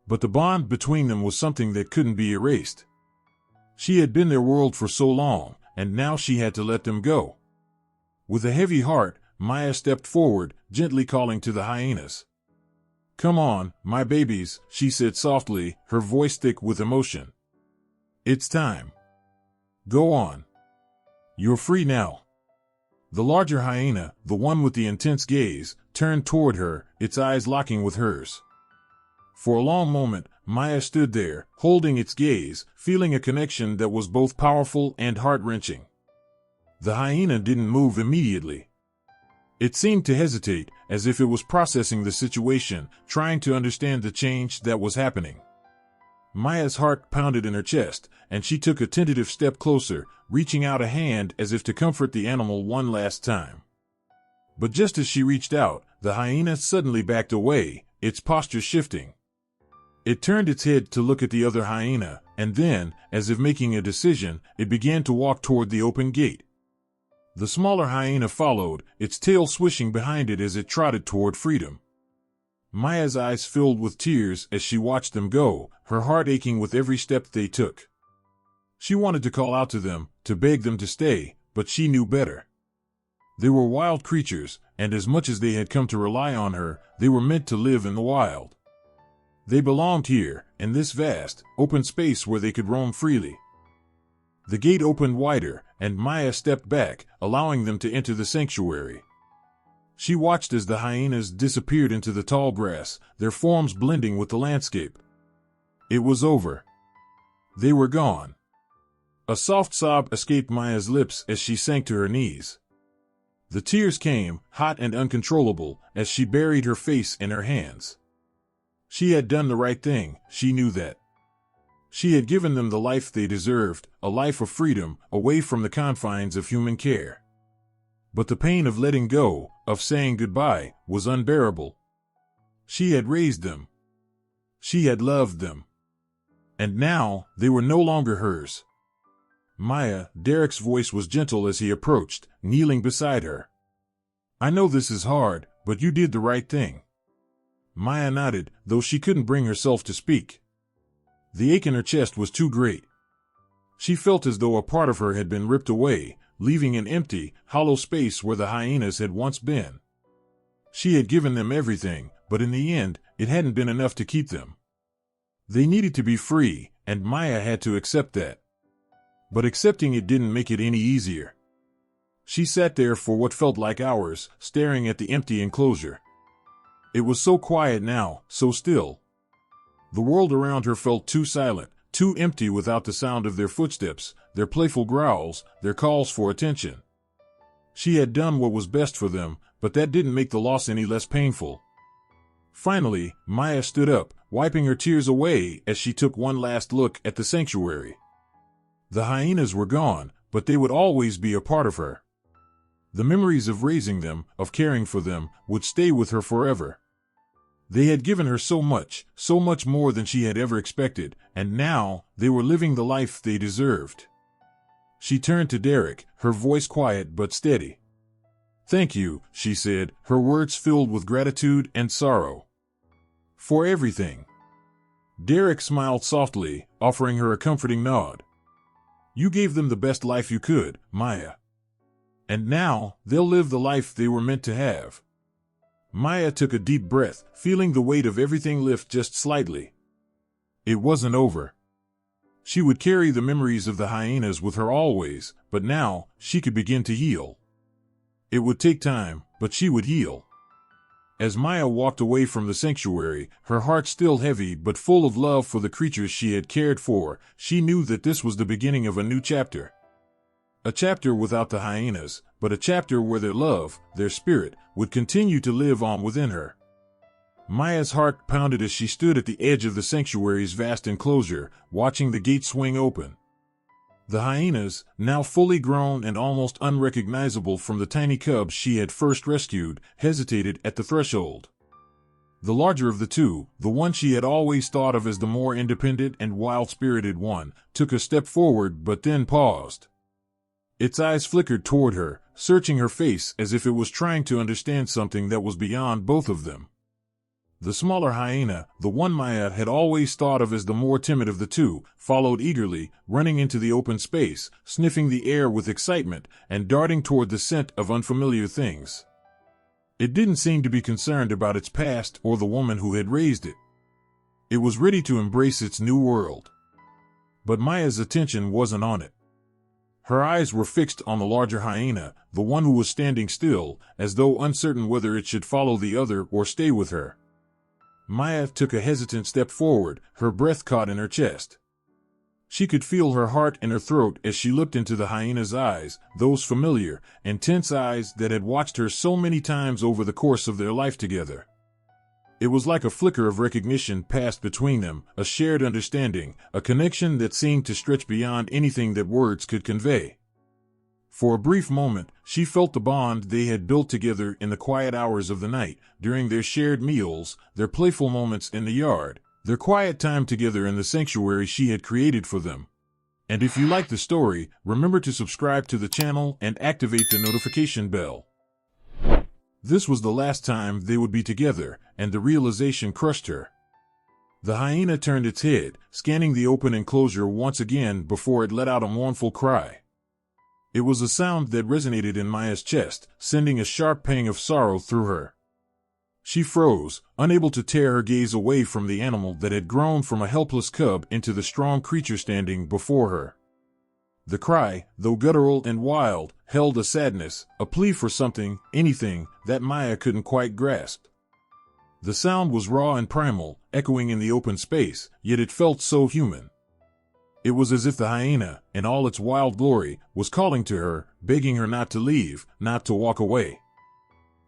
But the bond between them was something that couldn't be erased. She had been their world for so long, and now she had to let them go. With a heavy heart, Maya stepped forward, gently calling to the hyenas. "Come on, my babies," she said softly, her voice thick with emotion. "It's time. Go on. You're free now." The larger hyena, the one with the intense gaze, turned toward her, its eyes locking with hers. For a long moment, Maya stood there, holding its gaze, feeling a connection that was both powerful and heart-wrenching. The hyena didn't move immediately. It seemed to hesitate, as if it was processing the situation, trying to understand the change that was happening. Maya's heart pounded in her chest, and she took a tentative step closer, reaching out a hand as if to comfort the animal one last time. But just as she reached out, the hyena suddenly backed away, its posture shifting. It turned its head to look at the other hyena, and then, as if making a decision, it began to walk toward the open gate. The smaller hyena followed, its tail swishing behind it as it trotted toward freedom. Maya's eyes filled with tears as she watched them go, her heart aching with every step they took. She wanted to call out to them, to beg them to stay, but she knew better. They were wild creatures, and as much as they had come to rely on her, they were meant to live in the wild. They belonged here, in this vast, open space where they could roam freely. The gate opened wider, and Maya stepped back, allowing them to enter the sanctuary. She watched as the hyenas disappeared into the tall grass, their forms blending with the landscape. It was over. They were gone. A soft sob escaped Maya's lips as she sank to her knees. The tears came, hot and uncontrollable, as she buried her face in her hands. She had done the right thing, she knew that. She had given them the life they deserved, a life of freedom, away from the confines of human care. But the pain of letting go, of saying goodbye, was unbearable. She had raised them. She had loved them. And now, they were no longer hers. Maya, Derek's voice was gentle as he approached, kneeling beside her. I know this is hard, but you did the right thing. Maya nodded, though she couldn't bring herself to speak. The ache in her chest was too great. She felt as though a part of her had been ripped away, leaving an empty, hollow space where the hyenas had once been. She had given them everything, but in the end, it hadn't been enough to keep them. They needed to be free, and Maya had to accept that. But accepting it didn't make it any easier. She sat there for what felt like hours, staring at the empty enclosure. It was so quiet now, so still. The world around her felt too silent, too empty without the sound of their footsteps, their playful growls, their calls for attention. She had done what was best for them, but that didn't make the loss any less painful. Finally, Maya stood up, wiping her tears away as she took one last look at the sanctuary. The hyenas were gone, but they would always be a part of her. The memories of raising them, of caring for them, would stay with her forever. They had given her so much more than she had ever expected, and now they were living the life they deserved. She turned to Derek, her voice quiet but steady. Thank you, she said, her words filled with gratitude and sorrow. For everything. Derek smiled softly, offering her a comforting nod. You gave them the best life you could, Maya. And now, they'll live the life they were meant to have. Maya took a deep breath, feeling the weight of everything lift just slightly. It wasn't over. She would carry the memories of the hyenas with her always, but now, she could begin to heal. It would take time, but she would heal. As Maya walked away from the sanctuary, her heart still heavy but full of love for the creatures she had cared for, she knew that this was the beginning of a new chapter. A chapter without the hyenas, but a chapter where their love, their spirit, would continue to live on within her. Maya's heart pounded as she stood at the edge of the sanctuary's vast enclosure, watching the gate swing open. The hyenas, now fully grown and almost unrecognizable from the tiny cubs she had first rescued, hesitated at the threshold. The larger of the two, the one she had always thought of as the more independent and wild-spirited one, took a step forward but then paused. Its eyes flickered toward her, searching her face as if it was trying to understand something that was beyond both of them. The smaller hyena, the one Maya had always thought of as the more timid of the two, followed eagerly, running into the open space, sniffing the air with excitement, and darting toward the scent of unfamiliar things. It didn't seem to be concerned about its past or the woman who had raised it. It was ready to embrace its new world. But Maya's attention wasn't on it. Her eyes were fixed on the larger hyena, the one who was standing still, as though uncertain whether it should follow the other or stay with her. Maya took a hesitant step forward, her breath caught in her chest. She could feel her heart in her throat as she looked into the hyena's eyes, those familiar, intense eyes that had watched her so many times over the course of their life together. It was like a flicker of recognition passed between them, a shared understanding, a connection that seemed to stretch beyond anything that words could convey. For a brief moment, she felt the bond they had built together in the quiet hours of the night, during their shared meals, their playful moments in the yard, their quiet time together in the sanctuary she had created for them. And if you like the story, remember to subscribe to the channel and activate the notification bell. This was the last time they would be together, and the realization crushed her. The hyena turned its head, scanning the open enclosure once again before it let out a mournful cry. It was a sound that resonated in Maya's chest, sending a sharp pang of sorrow through her. She froze, unable to tear her gaze away from the animal that had grown from a helpless cub into the strong creature standing before her. The cry, though guttural and wild, held a sadness, a plea for something, anything, that Maya couldn't quite grasp. The sound was raw and primal, echoing in the open space, yet it felt so human. It was as if the hyena, in all its wild glory, was calling to her, begging her not to leave, not to walk away.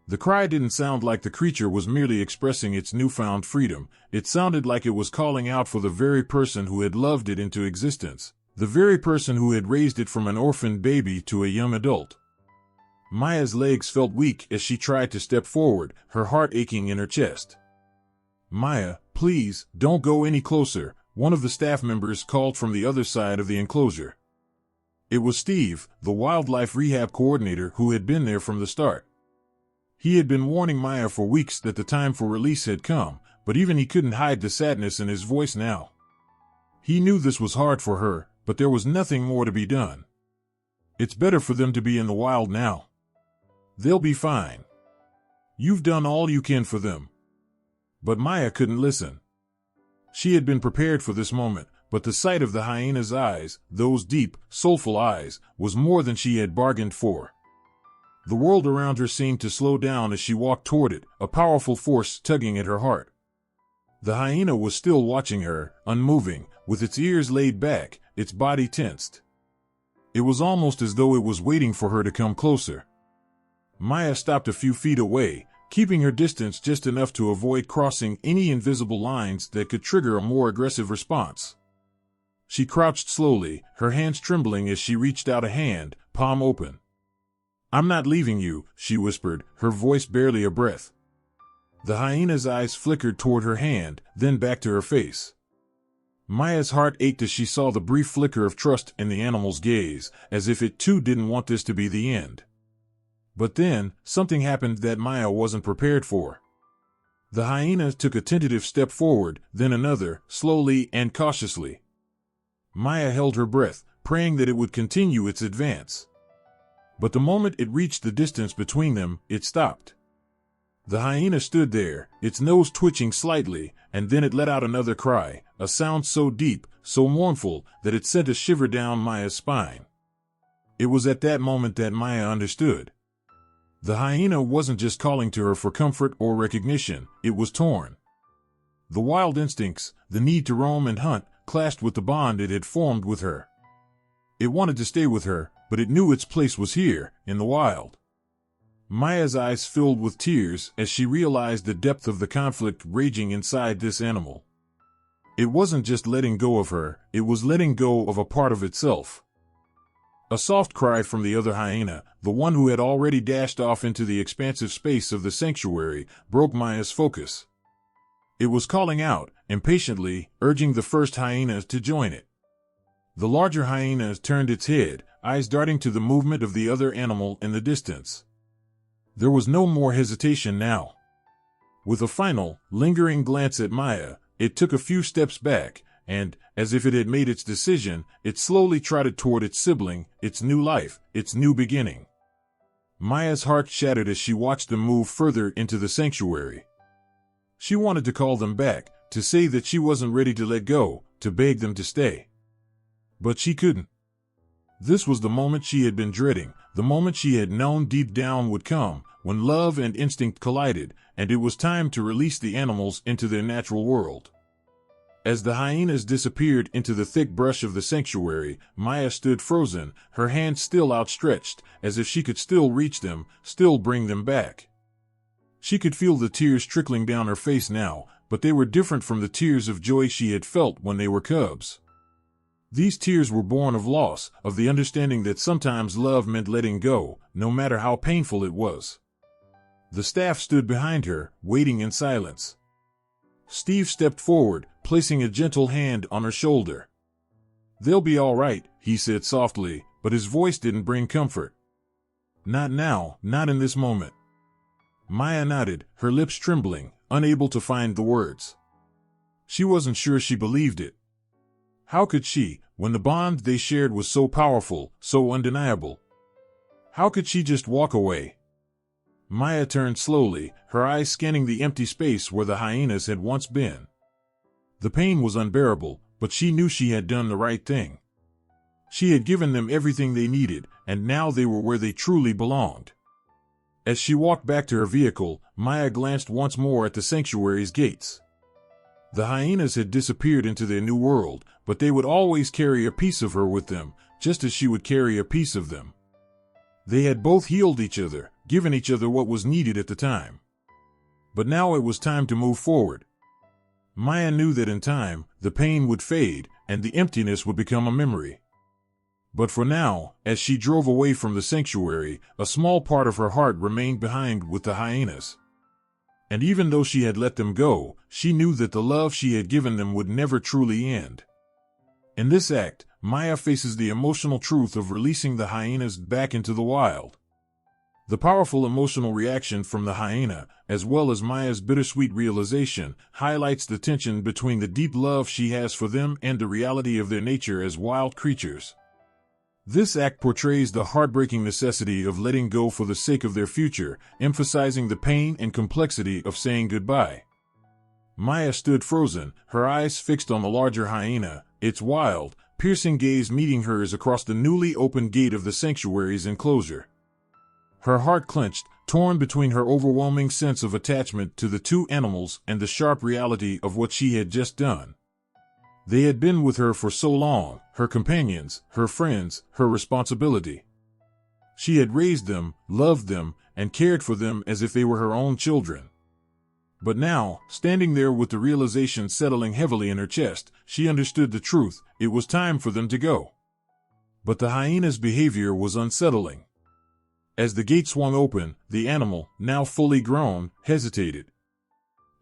The cry didn't sound like the creature was merely expressing its newfound freedom. It sounded like it was calling out for the very person who had loved it into existence, the very person who had raised it from an orphaned baby to a young adult. Maya's legs felt weak as she tried to step forward, her heart aching in her chest. "Maya, please, don't go any closer," one of the staff members called from the other side of the enclosure. It was Steve, the wildlife rehab coordinator who had been there from the start. He had been warning Maya for weeks that the time for release had come, but even he couldn't hide the sadness in his voice now. He knew this was hard for her, but there was nothing more to be done. It's better for them to be in the wild now. They'll be fine. You've done all you can for them. But Maya couldn't listen. She had been prepared for this moment, but the sight of the hyena's eyes, those deep, soulful eyes, was more than she had bargained for. The world around her seemed to slow down as she walked toward it, a powerful force tugging at her heart. The hyena was still watching her, unmoving, with its ears laid back, its body tensed. It was almost as though it was waiting for her to come closer. Maya stopped a few feet away, keeping her distance just enough to avoid crossing any invisible lines that could trigger a more aggressive response. She crouched slowly, her hands trembling as she reached out a hand, palm open. "I'm not leaving you," she whispered, her voice barely a breath. The hyena's eyes flickered toward her hand, then back to her face. Maya's heart ached as she saw the brief flicker of trust in the animal's gaze, as if it too didn't want this to be the end. But then, something happened that Maya wasn't prepared for. The hyena took a tentative step forward, then another, slowly and cautiously. Maya held her breath, praying that it would continue its advance. But the moment it reached the distance between them, it stopped. The hyena stood there, its nose twitching slightly, and then it let out another cry, a sound so deep, so mournful, that it sent a shiver down Maya's spine. It was at that moment that Maya understood. The hyena wasn't just calling to her for comfort or recognition, it was torn. The wild instincts, the need to roam and hunt, clashed with the bond it had formed with her. It wanted to stay with her, but it knew its place was here, in the wild. Maya's eyes filled with tears as she realized the depth of the conflict raging inside this animal. It wasn't just letting go of her, it was letting go of a part of itself. A soft cry from the other hyena, the one who had already dashed off into the expansive space of the sanctuary, broke Maya's focus. It was calling out, impatiently, urging the first hyena to join it. The larger hyena turned its head, eyes darting to the movement of the other animal in the distance. There was no more hesitation now. With a final, lingering glance at Maya, it took a few steps back, and, as if it had made its decision, it slowly trotted toward its sibling, its new life, its new beginning. Maya's heart shattered as she watched them move further into the sanctuary. She wanted to call them back, to say that she wasn't ready to let go, to beg them to stay. But she couldn't. This was the moment she had been dreading, the moment she had known deep down would come, when love and instinct collided, and it was time to release the animals into their natural world. As the hyenas disappeared into the thick brush of the sanctuary, Maya stood frozen, her hands still outstretched, as if she could still reach them, still bring them back. She could feel the tears trickling down her face now, but they were different from the tears of joy she had felt when they were cubs. These tears were born of loss, of the understanding that sometimes love meant letting go, no matter how painful it was. The staff stood behind her, waiting in silence. Steve stepped forward, placing a gentle hand on her shoulder. "They'll be all right," he said softly, but his voice didn't bring comfort. "Not now, not in this moment." Maya nodded, her lips trembling, unable to find the words. She wasn't sure she believed it. How could she, when the bond they shared was so powerful, so undeniable? How could she just walk away? Maya turned slowly, her eyes scanning the empty space where the hyenas had once been. The pain was unbearable, but she knew she had done the right thing. She had given them everything they needed, and now they were where they truly belonged. As she walked back to her vehicle, Maya glanced once more at the sanctuary's gates. The hyenas had disappeared into their new world, but they would always carry a piece of her with them, just as she would carry a piece of them. They had both healed each other, given each other what was needed at the time. But now it was time to move forward. Maya knew that in time, the pain would fade, and the emptiness would become a memory. But for now, as she drove away from the sanctuary, a small part of her heart remained behind with the hyenas. And even though she had let them go, she knew that the love she had given them would never truly end. In this act, Maya faces the emotional truth of releasing the hyenas back into the wild. The powerful emotional reaction from the hyena, as well as Maya's bittersweet realization, highlights the tension between the deep love she has for them and the reality of their nature as wild creatures. This act portrays the heartbreaking necessity of letting go for the sake of their future, emphasizing the pain and complexity of saying goodbye. Maya stood frozen, her eyes fixed on the larger hyena, its wild, piercing gaze meeting hers across the newly opened gate of the sanctuary's enclosure. Her heart clenched, torn between her overwhelming sense of attachment to the two animals and the sharp reality of what she had just done. They had been with her for so long, her companions, her friends, her responsibility. She had raised them, loved them, and cared for them as if they were her own children. But now, standing there with the realization settling heavily in her chest, she understood the truth. It was time for them to go. But the hyena's behavior was unsettling. As the gate swung open, the animal, now fully grown, hesitated.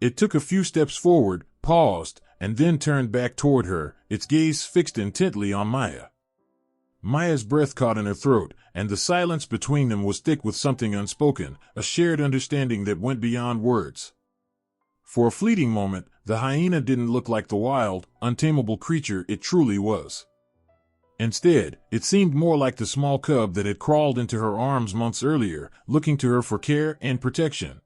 It took a few steps forward, paused, and then turned back toward her, its gaze fixed intently on Maya. Maya's breath caught in her throat, and the silence between them was thick with something unspoken, a shared understanding that went beyond words. For a fleeting moment, the hyena didn't look like the wild, untamable creature it truly was. Instead, it seemed more like the small cub that had crawled into her arms months earlier, looking to her for care and protection.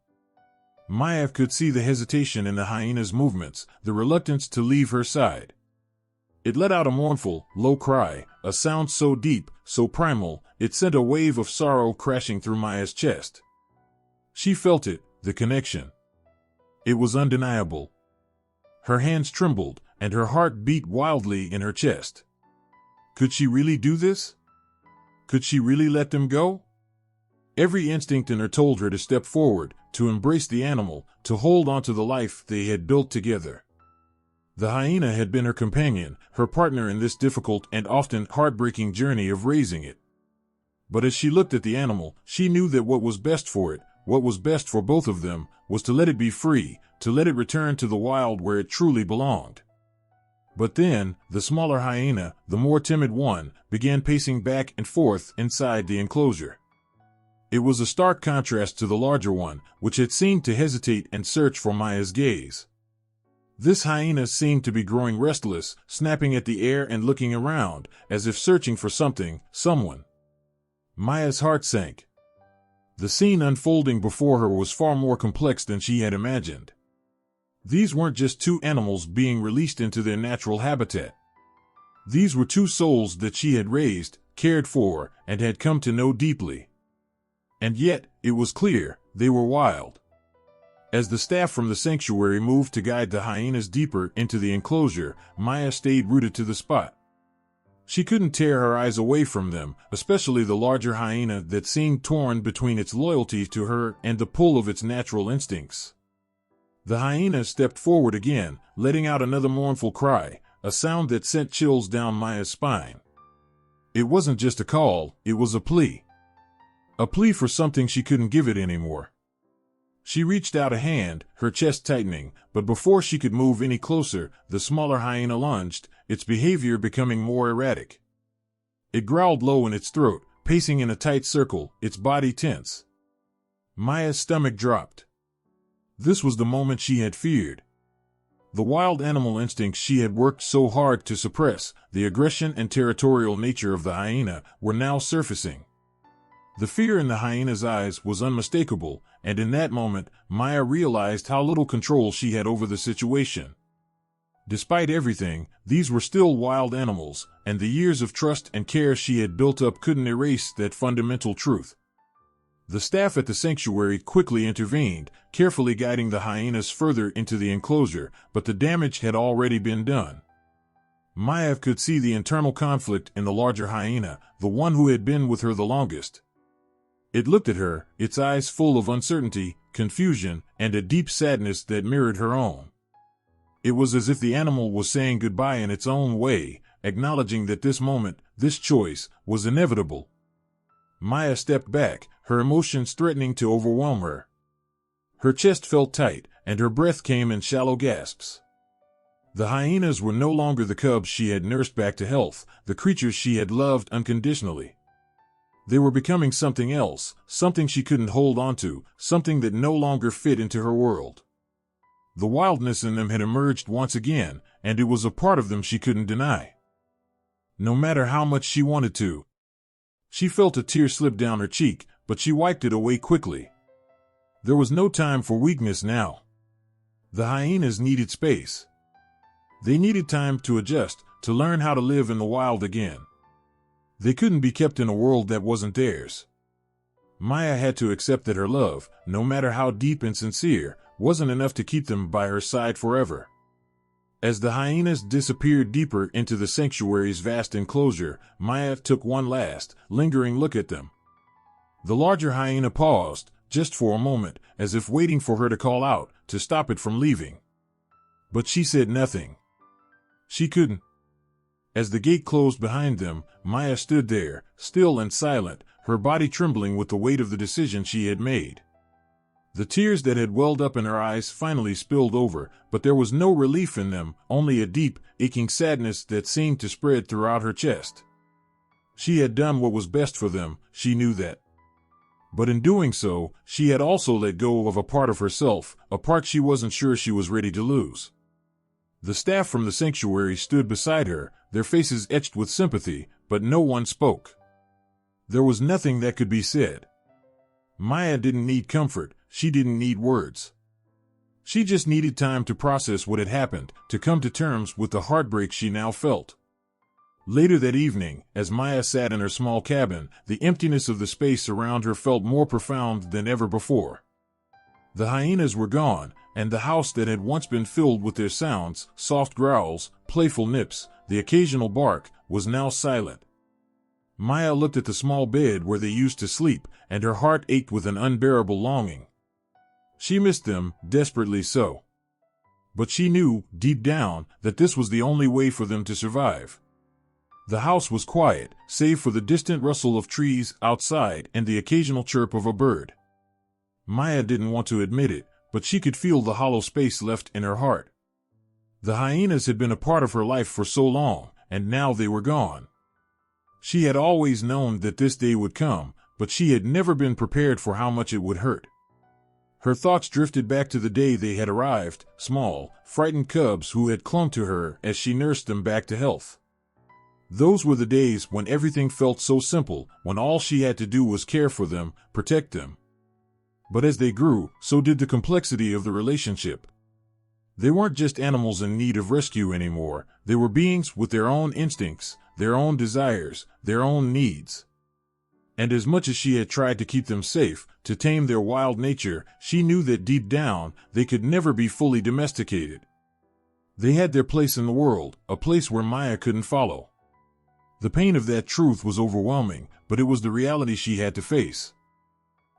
Maya could see the hesitation in the hyena's movements, the reluctance to leave her side. It let out a mournful, low cry, a sound so deep, so primal, it sent a wave of sorrow crashing through Maya's chest. She felt it, the connection. It was undeniable. Her hands trembled, and her heart beat wildly in her chest. Could she really do this? Could she really let them go? Every instinct in her told her to step forward, to embrace the animal, to hold on to the life they had built together. The hyena had been her companion, her partner in this difficult and often heartbreaking journey of raising it. But as she looked at the animal, she knew that what was best for it, what was best for both of them, was to let it be free, to let it return to the wild where it truly belonged. But then, the smaller hyena, the more timid one, began pacing back and forth inside the enclosure. It was a stark contrast to the larger one, which had seemed to hesitate and search for Maya's gaze. This hyena seemed to be growing restless, snapping at the air and looking around, as if searching for something, someone. Maya's heart sank. The scene unfolding before her was far more complex than she had imagined. These weren't just two animals being released into their natural habitat. These were two souls that she had raised, cared for, and had come to know deeply. And yet, it was clear, they were wild. As the staff from the sanctuary moved to guide the hyenas deeper into the enclosure, Maya stayed rooted to the spot. She couldn't tear her eyes away from them, especially the larger hyena that seemed torn between its loyalty to her and the pull of its natural instincts. The hyena stepped forward again, letting out another mournful cry, a sound that sent chills down Maya's spine. It wasn't just a call, it was a plea. A plea for something she couldn't give it anymore. She reached out a hand, her chest tightening, but before she could move any closer, the smaller hyena lunged, its behavior becoming more erratic. It growled low in its throat, pacing in a tight circle, its body tense. Maya's stomach dropped. This was the moment she had feared. The wild animal instincts she had worked so hard to suppress, the aggression and territorial nature of the hyena, were now surfacing. The fear in the hyena's eyes was unmistakable, and in that moment, Maya realized how little control she had over the situation. Despite everything, these were still wild animals, and the years of trust and care she had built up couldn't erase that fundamental truth. The staff at the sanctuary quickly intervened, carefully guiding the hyenas further into the enclosure, but the damage had already been done. Maya could see the internal conflict in the larger hyena, the one who had been with her the longest. It looked at her, its eyes full of uncertainty, confusion, and a deep sadness that mirrored her own. It was as if the animal was saying goodbye in its own way, acknowledging that this moment, this choice, was inevitable. Maya stepped back, her emotions threatening to overwhelm her. Her chest felt tight, and her breath came in shallow gasps. The hyenas were no longer the cubs she had nursed back to health, the creatures she had loved unconditionally. They were becoming something else, something she couldn't hold on to, something that no longer fit into her world. The wildness in them had emerged once again, and it was a part of them she couldn't deny. No matter how much she wanted to. She felt a tear slip down her cheek, but she wiped it away quickly. There was no time for weakness now. The hyenas needed space. They needed time to adjust, to learn how to live in the wild again. They couldn't be kept in a world that wasn't theirs. Maya had to accept that her love, no matter how deep and sincere, wasn't enough to keep them by her side forever. As the hyenas disappeared deeper into the sanctuary's vast enclosure, Maya took one last, lingering look at them. The larger hyena paused, just for a moment, as if waiting for her to call out, to stop it from leaving. But she said nothing. She couldn't. As the gate closed behind them, Maya stood there, still and silent, her body trembling with the weight of the decision she had made. The tears that had welled up in her eyes finally spilled over, but there was no relief in them, only a deep, aching sadness that seemed to spread throughout her chest. She had done what was best for them, she knew that. But in doing so, she had also let go of a part of herself, a part she wasn't sure she was ready to lose. The staff from the sanctuary stood beside her, their faces etched with sympathy, but no one spoke. There was nothing that could be said. Maya didn't need comfort, she didn't need words. She just needed time to process what had happened, to come to terms with the heartbreak she now felt. Later that evening, as Maya sat in her small cabin, the emptiness of the space around her felt more profound than ever before. The hyenas were gone, and the house that had once been filled with their sounds, soft growls, playful nips, the occasional bark, was now silent. Maya looked at the small bed where they used to sleep, and her heart ached with an unbearable longing. She missed them, desperately so. But she knew, deep down, that this was the only way for them to survive. The house was quiet, save for the distant rustle of trees outside and the occasional chirp of a bird. Maya didn't want to admit it, but she could feel the hollow space left in her heart. The hyenas had been a part of her life for so long, and now they were gone. She had always known that this day would come, but she had never been prepared for how much it would hurt. Her thoughts drifted back to the day they had arrived, small, frightened cubs who had clung to her as she nursed them back to health. Those were the days when everything felt so simple, when all she had to do was care for them, protect them. But as they grew, so did the complexity of the relationship. They weren't just animals in need of rescue anymore, they were beings with their own instincts, their own desires, their own needs. And as much as she had tried to keep them safe, to tame their wild nature, she knew that deep down, they could never be fully domesticated. They had their place in the world, a place where Maya couldn't follow. The pain of that truth was overwhelming, but it was the reality she had to face.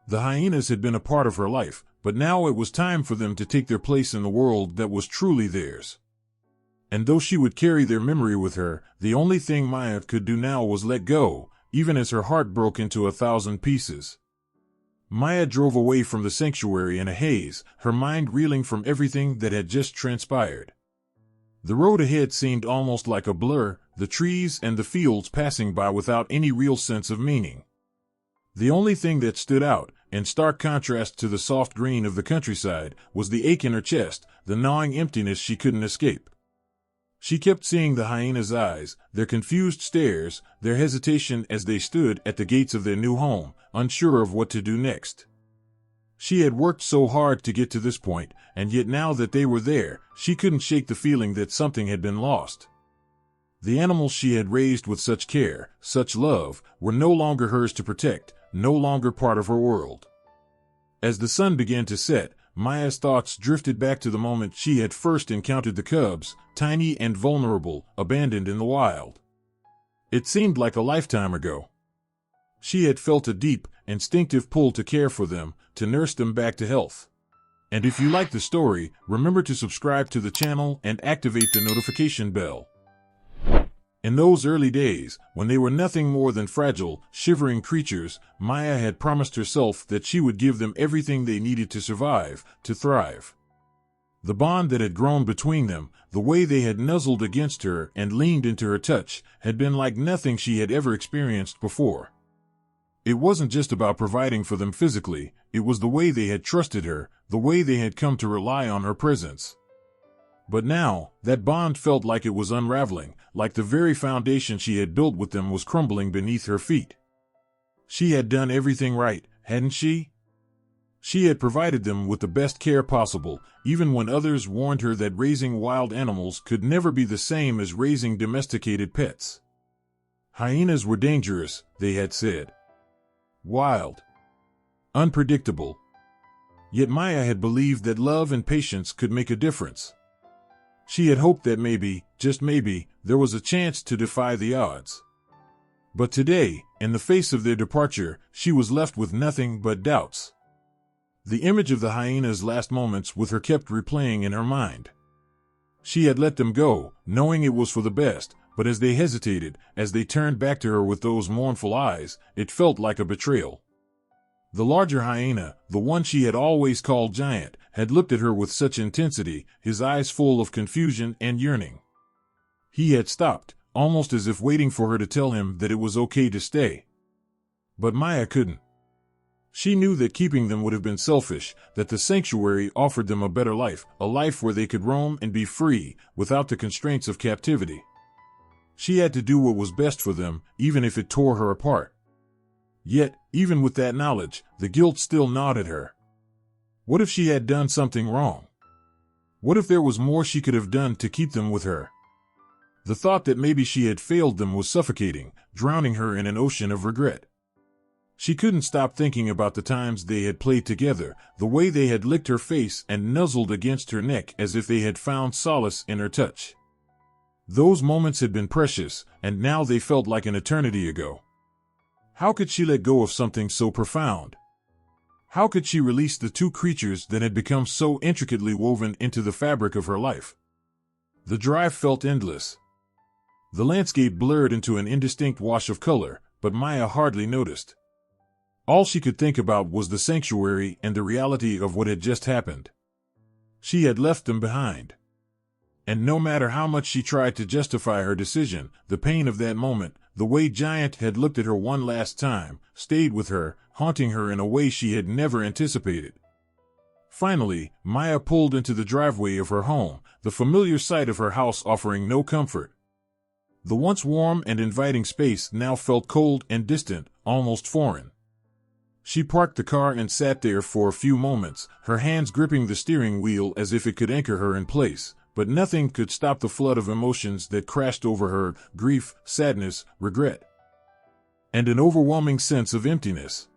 The hyenas had been a part of her life, but now it was time for them to take their place in the world that was truly theirs. And though she would carry their memory with her, the only thing Maya could do now was let go, even as her heart broke into 1,000 pieces. Maya drove away from the sanctuary in a haze, her mind reeling from everything that had just transpired. The road ahead seemed almost like a blur, the trees and the fields passing by without any real sense of meaning. The only thing that stood out, in stark contrast to the soft green of the countryside, was the ache in her chest, the gnawing emptiness she couldn't escape. She kept seeing the hyenas' eyes, their confused stares, their hesitation as they stood at the gates of their new home, unsure of what to do next. She had worked so hard to get to this point, and yet now that they were there, she couldn't shake the feeling that something had been lost. The animals she had raised with such care, such love, were no longer hers to protect, no longer part of her world. As the sun began to set, Maya's thoughts drifted back to the moment she had first encountered the cubs, tiny and vulnerable, abandoned in the wild. It seemed like a lifetime ago. She had felt a deep, instinctive pull to care for them, to nurse them back to health. And if you like the story, remember to subscribe to the channel and activate the notification bell. In those early days, when they were nothing more than fragile, shivering creatures, Maya had promised herself that she would give them everything they needed to survive, to thrive. The bond that had grown between them, the way they had nuzzled against her and leaned into her touch, had been like nothing she had ever experienced before. It wasn't just about providing for them physically, it was the way they had trusted her, the way they had come to rely on her presence. But now, that bond felt like it was unraveling, like the very foundation she had built with them was crumbling beneath her feet. She had done everything right, hadn't she? She had provided them with the best care possible, even when others warned her that raising wild animals could never be the same as raising domesticated pets. Hyenas were dangerous, they had said. Wild. Unpredictable. Yet Maya had believed that love and patience could make a difference. She had hoped that maybe, just maybe, there was a chance to defy the odds. But today, in the face of their departure, she was left with nothing but doubts. The image of the hyena's last moments with her kept replaying in her mind. She had let them go, knowing it was for the best, but as they hesitated, as they turned back to her with those mournful eyes, it felt like a betrayal. The larger hyena, the one she had always called Giant, had looked at her with such intensity, his eyes full of confusion and yearning. He had stopped, almost as if waiting for her to tell him that it was okay to stay. But Maya couldn't. She knew that keeping them would have been selfish, that the sanctuary offered them a better life, a life where they could roam and be free, without the constraints of captivity. She had to do what was best for them, even if it tore her apart. Yet, even with that knowledge, the guilt still gnawed at her. What if she had done something wrong? What if there was more she could have done to keep them with her? The thought that maybe she had failed them was suffocating, drowning her in an ocean of regret. She couldn't stop thinking about the times they had played together, the way they had licked her face and nuzzled against her neck as if they had found solace in her touch. Those moments had been precious, and now they felt like an eternity ago. How could she let go of something so profound? How could she release the two creatures that had become so intricately woven into the fabric of her life? The drive felt endless. The landscape blurred into an indistinct wash of color, but Maya hardly noticed. All she could think about was the sanctuary and the reality of what had just happened. She had left them behind. And no matter how much she tried to justify her decision, the pain of that moment, the way Giant had looked at her one last time, stayed with her, haunting her in a way she had never anticipated. Finally, Maya pulled into the driveway of her home, the familiar sight of her house offering no comfort. The once warm and inviting space now felt cold and distant, almost foreign. She parked the car and sat there for a few moments, her hands gripping the steering wheel as if it could anchor her in place. But nothing could stop the flood of emotions that crashed over her: grief, sadness, regret, and an overwhelming sense of emptiness.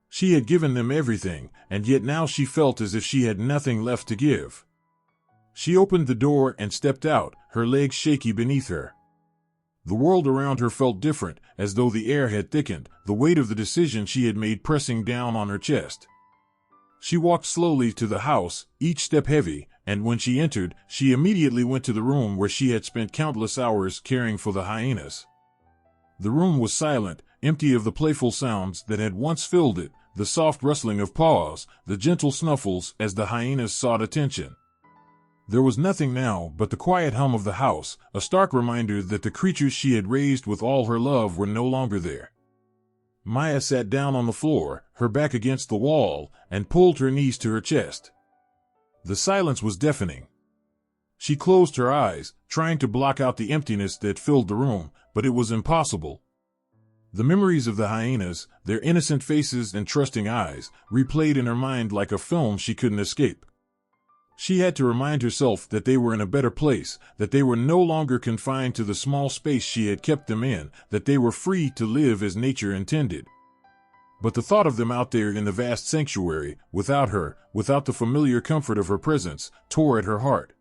She had given them everything, and yet now she felt as if she had nothing left to give. She opened the door and stepped out, her legs shaky beneath her. The world around her felt different, as though the air had thickened, the weight of the decision she had made pressing down on her chest. She walked slowly to the house, each step heavy, and when she entered, she immediately went to the room where she had spent countless hours caring for the hyenas. The room was silent, empty of the playful sounds that had once filled it, the soft rustling of paws, the gentle snuffles as the hyenas sought attention. There was nothing now but the quiet hum of the house, a stark reminder that the creatures she had raised with all her love were no longer there. Maya sat down on the floor, her back against the wall, and pulled her knees to her chest. The silence was deafening. She closed her eyes, trying to block out the emptiness that filled the room, but it was impossible. The memories of the hyenas, their innocent faces and trusting eyes, replayed in her mind like a film she couldn't escape. She had to remind herself that they were in a better place, that they were no longer confined to the small space she had kept them in, that they were free to live as nature intended. But the thought of them out there in the vast sanctuary, without her, without the familiar comfort of her presence, tore at her heart.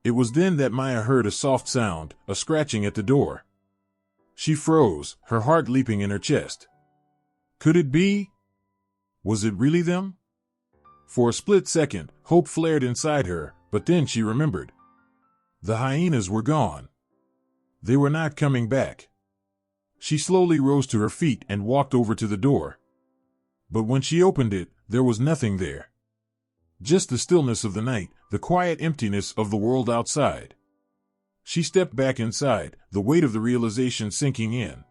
It was then that Maya heard a soft sound, a scratching at the door. She froze, her heart leaping in her chest. Could it be? Was it really them? For a split second, hope flared inside her, but then she remembered. The hyenas were gone. They were not coming back. She slowly rose to her feet and walked over to the door. But when she opened it, there was nothing there. Just the stillness of the night, the quiet emptiness of the world outside. She stepped back inside, the weight of the realization sinking in.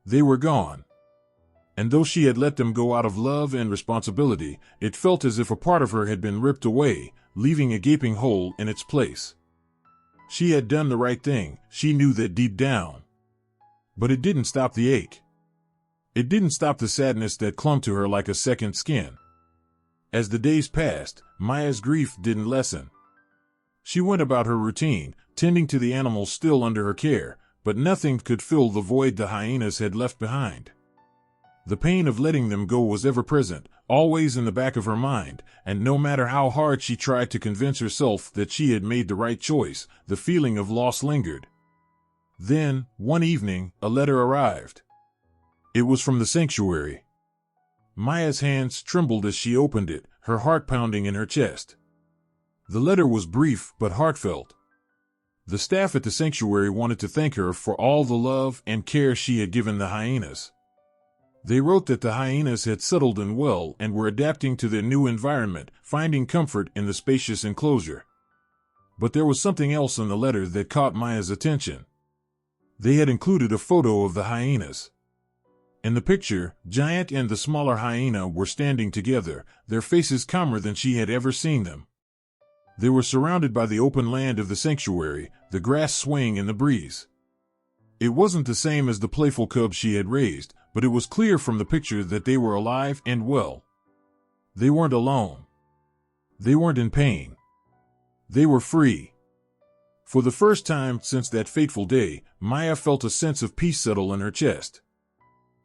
They were gone. And though she had let them go out of love and responsibility, it felt as if a part of her had been ripped away, leaving a gaping hole in its place. She had done the right thing, she knew that deep down. But it didn't stop the ache. It didn't stop the sadness that clung to her like a second skin. As the days passed, Maya's grief didn't lessen. She went about her routine, tending to the animals still under her care, but nothing could fill the void the hyenas had left behind. The pain of letting them go was ever present, always in the back of her mind, and no matter how hard she tried to convince herself that she had made the right choice, the feeling of loss lingered. Then, one evening, a letter arrived. It was from the sanctuary. Maya's hands trembled as she opened it, her heart pounding in her chest. The letter was brief but heartfelt. The staff at the sanctuary wanted to thank her for all the love and care she had given the hyenas. They wrote that the hyenas had settled in well and were adapting to their new environment, finding comfort in the spacious enclosure. But there was something else in the letter that caught Maya's attention. They had included a photo of the hyenas. In the picture, Giant and the smaller hyena were standing together, their faces calmer than she had ever seen them. They were surrounded by the open land of the sanctuary, the grass swaying in the breeze. It wasn't the same as the playful cubs she had raised, but it was clear from the picture that they were alive and well. They weren't alone. They weren't in pain. They were free. For the first time since that fateful day, Maya felt a sense of peace settle in her chest.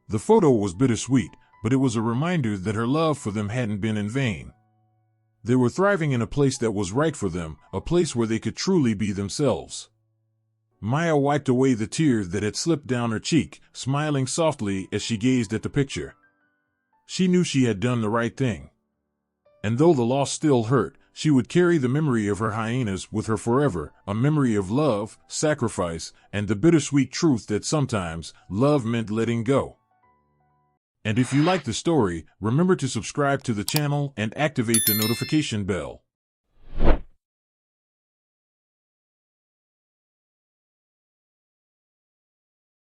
The photo was bittersweet, but it was a reminder that her love for them hadn't been in vain. They were thriving in a place that was right for them, a place where they could truly be themselves. Maya wiped away the tear that had slipped down her cheek, smiling softly as she gazed at the picture. She knew she had done the right thing. And though the loss still hurt, she would carry the memory of her hyenas with her forever, a memory of love, sacrifice, and the bittersweet truth that sometimes love meant letting go. And if you like the story, remember to subscribe to the channel and activate the notification bell.